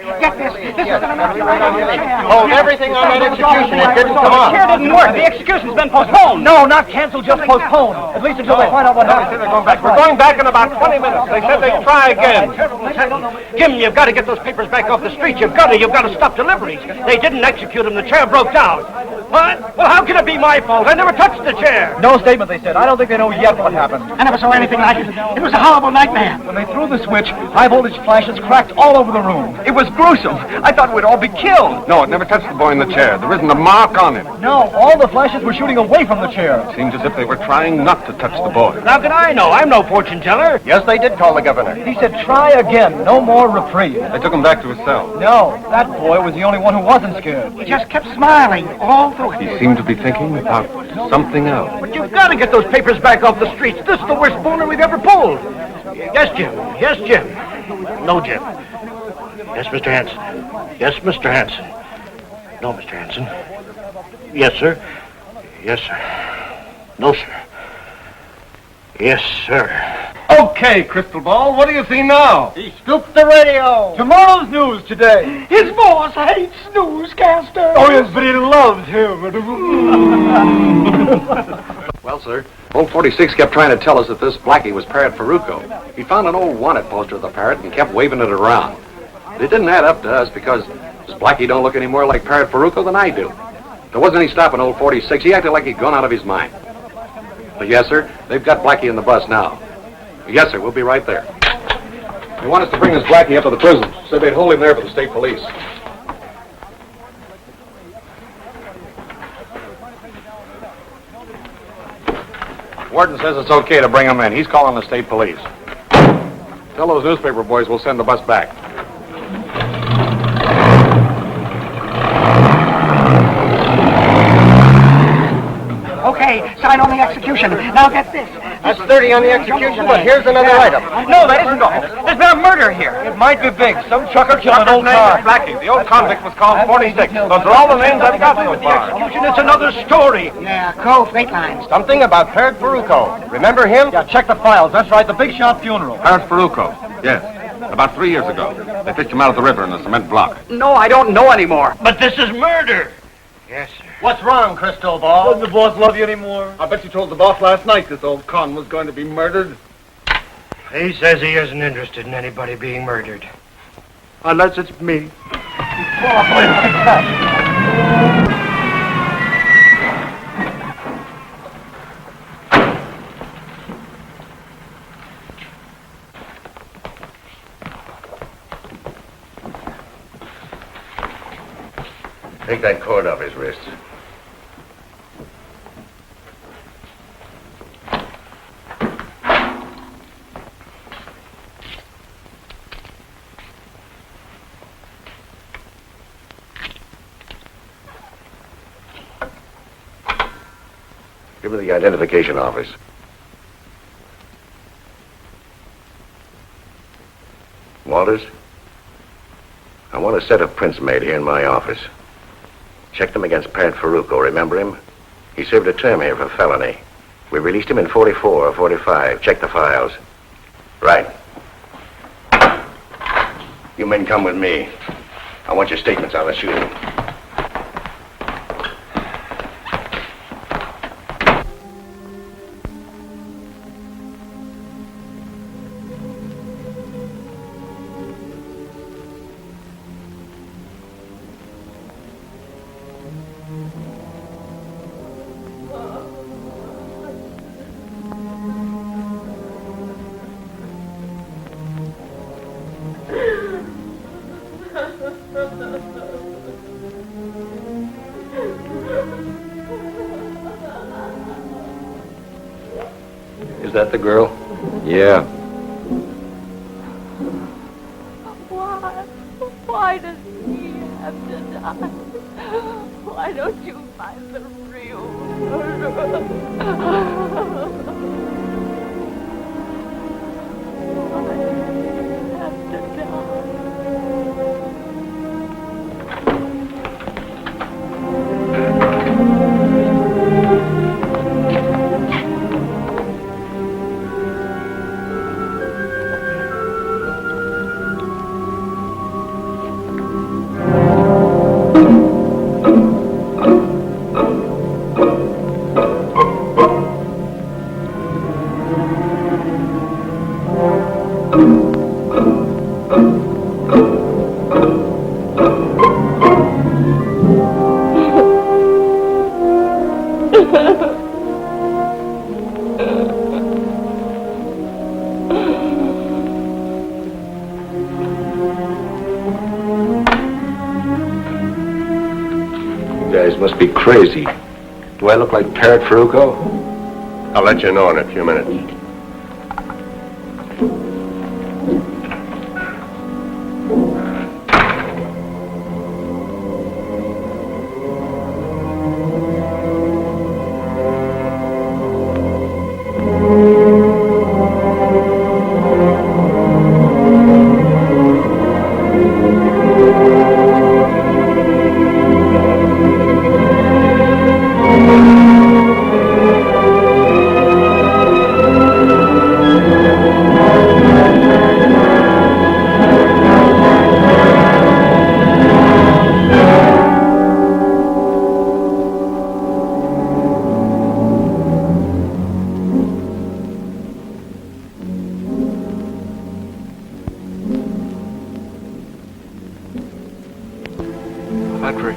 [SPEAKER 9] This is an emergency right on your chair.
[SPEAKER 6] Hold everything on that execution. It didn't come
[SPEAKER 12] The
[SPEAKER 6] on.
[SPEAKER 12] chair didn't work. The execution's been postponed.
[SPEAKER 9] No, not canceled, just postponed. At least until they find out what happened.
[SPEAKER 6] We're going back in about 20 minutes. They said they'd try again.
[SPEAKER 12] Jim, you've got to get those papers back off the street. You've got to stop deliveries. They didn't execute him. The chair broke down. What? Well, how can it be my fault? I never touched the chair.
[SPEAKER 8] No statement, they said. I don't think they know yet what happened.
[SPEAKER 9] I never saw anything like it. It was a horrible nightmare.
[SPEAKER 8] When they threw the switch, high voltage flashes cracked all over the room.
[SPEAKER 15] It was gruesome. I thought we'd all be killed. No, it never touched the boy in the chair. There isn't a mark on it.
[SPEAKER 8] No, all the flashes were shooting away from the chair.
[SPEAKER 15] Seems as if they were trying not to touch the boy.
[SPEAKER 12] How can I know? I'm no fortune teller.
[SPEAKER 15] Yes, they did call the governor.
[SPEAKER 8] He said, try again. No more reprieve.
[SPEAKER 15] They took him back to his cell.
[SPEAKER 8] No, that boy was the only one who wasn't scared.
[SPEAKER 9] He just kept smiling all through it.
[SPEAKER 15] He seemed to be thinking about something else.
[SPEAKER 12] But you've got to get those papers back off the streets. This is the worst boner we've ever pulled. Yes, Jim. Yes, Jim. No, Jim.
[SPEAKER 6] Yes, Mr. Hanson. Yes, Mr. Hanson. No, Mr. Hanson. Yes, sir. Yes, sir. No, sir. Yes, sir.
[SPEAKER 15] Okay, Crystal Ball, what do you see now?
[SPEAKER 9] He scooped the radio.
[SPEAKER 8] Tomorrow's news today.
[SPEAKER 9] His boss hates newscasters.
[SPEAKER 8] Oh, yes, but he loves him.
[SPEAKER 17] Well, sir, old 46 kept trying to tell us that this Blackie was Parrot Faruco. He found an old wanted poster of the Parrot and kept waving it around. But it didn't add up to us because this Blackie don't look any more like Parrot Faruco than I do. There wasn't any stopping old 46. He acted like he'd gone out of his mind. But yes, sir, they've got Blackie in the bus now. Yes, sir, we'll be right there.
[SPEAKER 15] They want us to bring this Blackie up to the prison. Said they'd hold him there for the state police. Warden says it's okay to bring him in. He's calling the state police. Tell those newspaper boys we'll send the bus back.
[SPEAKER 9] Okay, sign on the execution. Now get this.
[SPEAKER 6] That's 30 on the execution, but here's another item.
[SPEAKER 12] No, that isn't all. There's been a murder here.
[SPEAKER 8] It might be big. Some chucker killed an old car.
[SPEAKER 15] Blackie. The old convict was called 46. Those are all the names I've got so far.
[SPEAKER 12] Execution, it's another story.
[SPEAKER 9] Yeah, Cole, straight lines.
[SPEAKER 6] Something about Parrot Faruco. Remember him?
[SPEAKER 8] Yeah, check the files. That's right, the big shot funeral.
[SPEAKER 15] Parrot Faruco. Yes. About 3 years ago. They fished him out of the river in a cement block.
[SPEAKER 12] No, I don't know anymore.
[SPEAKER 6] But this is murder. Yes, sir.
[SPEAKER 8] What's wrong, Crystal Ball? Doesn't the boss love you anymore? I bet you told the boss last night this old con was going to be murdered.
[SPEAKER 6] He says he isn't interested in anybody being murdered.
[SPEAKER 8] Unless it's me.
[SPEAKER 14] Take that cord off his wrists. Give me the identification office. Walters? I want a set of prints made here in my office. Check them against Parrot Faruco, remember him? He served a term here for felony. We released him in 44 or 45. Check the files. Right. You men come with me. I want your statements on the shooting. Is that the girl?
[SPEAKER 15] Yeah.
[SPEAKER 3] Why? Why does he have to die? Why don't you find the real murderer? I have to die.
[SPEAKER 14] You guys must be crazy. Do I look like Parrot Faruco? I'll let you know in a few minutes.
[SPEAKER 5] Audrey,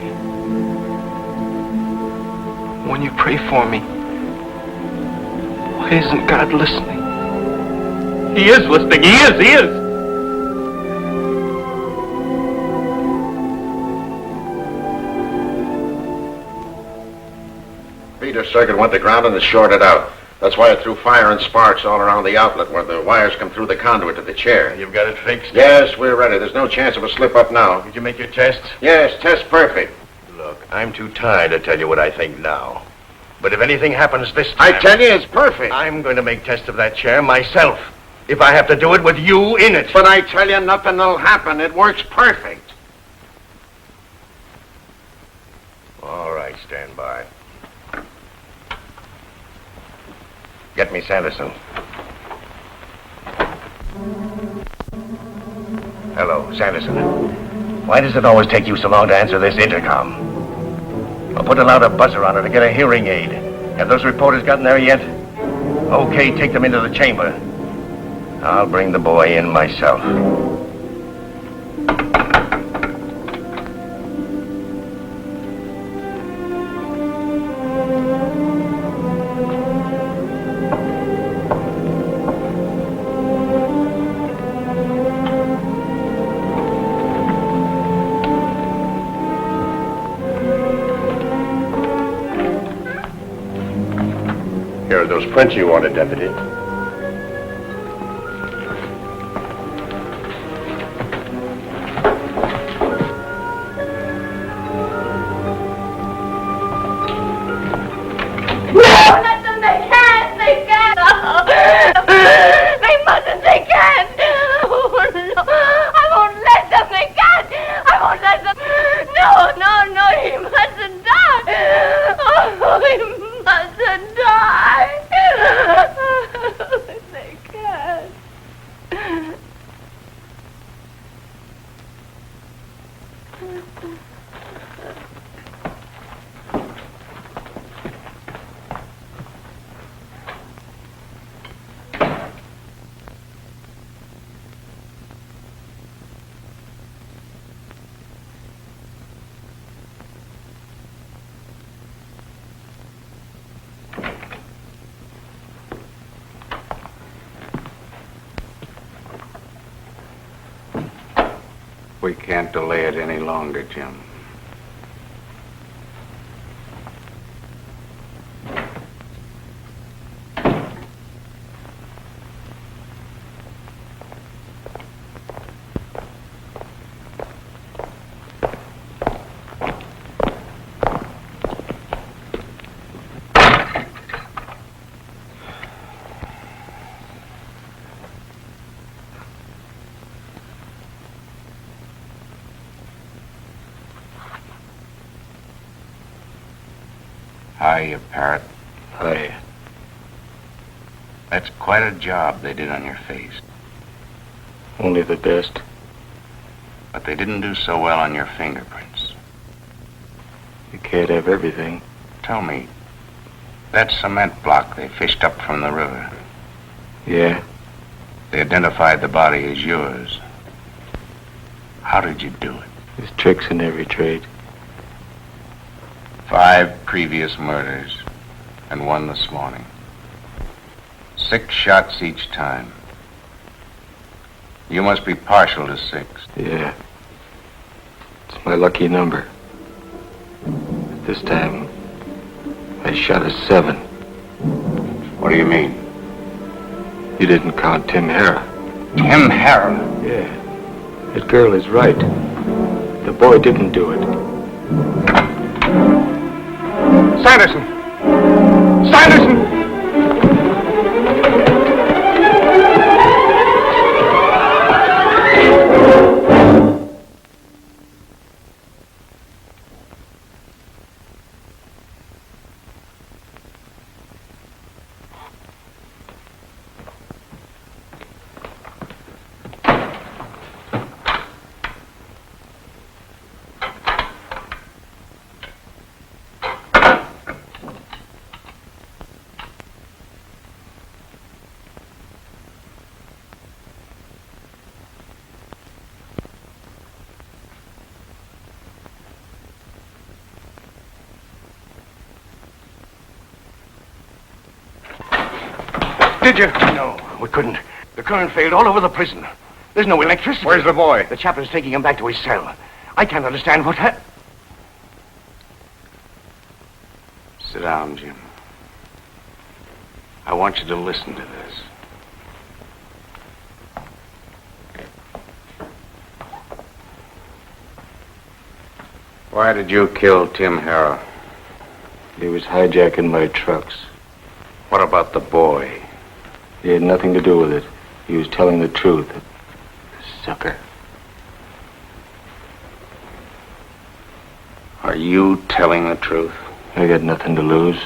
[SPEAKER 5] when you pray for me, why isn't God listening?
[SPEAKER 15] He is listening. He is.
[SPEAKER 14] Feeder circuit went to ground and is shorted out. That's why it threw fire and sparks all around the outlet where the wires come through the conduit to the chair.
[SPEAKER 10] You've got it fixed?
[SPEAKER 14] Yes, we're ready. There's no chance of a slip-up now.
[SPEAKER 10] Did you make your tests?
[SPEAKER 14] Yes, test perfect.
[SPEAKER 10] Look, I'm too tired to tell you what I think now. But if anything happens this time...
[SPEAKER 14] I tell you, it's perfect.
[SPEAKER 10] I'm going to make tests of that chair myself. If I have to do it with you in it.
[SPEAKER 14] But I tell you, nothing will happen. It works perfect.
[SPEAKER 10] All right, stand by. Get me Sanderson. Hello, Sanderson. Why does it always take you so long to answer this intercom? I'll put a louder buzzer on it to get a hearing aid. Have those reporters gotten there yet? Okay, take them into the chamber. I'll bring the boy in myself.
[SPEAKER 14] Here are those prints you wanted, Deputy.
[SPEAKER 1] We can't delay it any longer, Jim.
[SPEAKER 18] Hiya, Parrot.
[SPEAKER 13] Hiya.
[SPEAKER 18] That's quite a job they did on your face.
[SPEAKER 13] Only the best.
[SPEAKER 18] But they didn't do so well on your fingerprints.
[SPEAKER 13] You can't have everything.
[SPEAKER 18] Tell me, that cement block they fished up from the river,
[SPEAKER 13] Yeah.
[SPEAKER 18] they identified the body as yours. How did you do it?
[SPEAKER 13] There's tricks in every trade.
[SPEAKER 18] 5 previous murders, and 1 this morning. 6 shots each time. You must be partial to 6.
[SPEAKER 13] Yeah. It's my lucky number. But this time, I shot a 7.
[SPEAKER 18] What do you mean?
[SPEAKER 13] You didn't count Tim Harrah.
[SPEAKER 18] Tim Harrah?
[SPEAKER 13] Yeah. That girl is right. The boy didn't do it.
[SPEAKER 1] Sanderson! Sanderson!
[SPEAKER 10] Did you? No, we couldn't. The current failed all over the prison. There's no electricity.
[SPEAKER 14] Where's the boy?
[SPEAKER 10] The chaplain's taking him back to his cell. I can't understand what happened.
[SPEAKER 18] Sit down, Jim. I want you to listen to this. Why did you kill Tim Harrah?
[SPEAKER 13] He was hijacking my trucks.
[SPEAKER 18] What about the boy?
[SPEAKER 13] He had nothing to do with it. He was telling the truth. Sucker.
[SPEAKER 18] Are you telling the truth?
[SPEAKER 13] I got nothing to lose.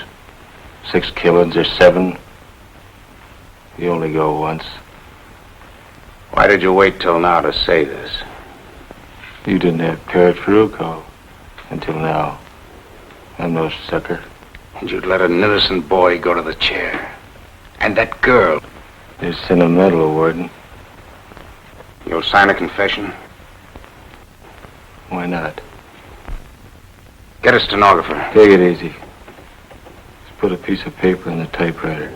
[SPEAKER 13] 6 killings or 7. You only go once.
[SPEAKER 18] Why did you wait till now to say this?
[SPEAKER 13] You didn't have Parrot Faruco until now. I'm no sucker.
[SPEAKER 18] And you'd let an innocent boy go to the chair. And that girl.
[SPEAKER 13] You're sentimental, Warden.
[SPEAKER 18] You'll sign a confession?
[SPEAKER 13] Why not?
[SPEAKER 18] Get a stenographer.
[SPEAKER 13] Take it easy. Just put a piece of paper in the typewriter.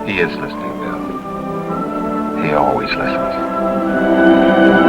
[SPEAKER 18] He is listening, Bill. He always listens.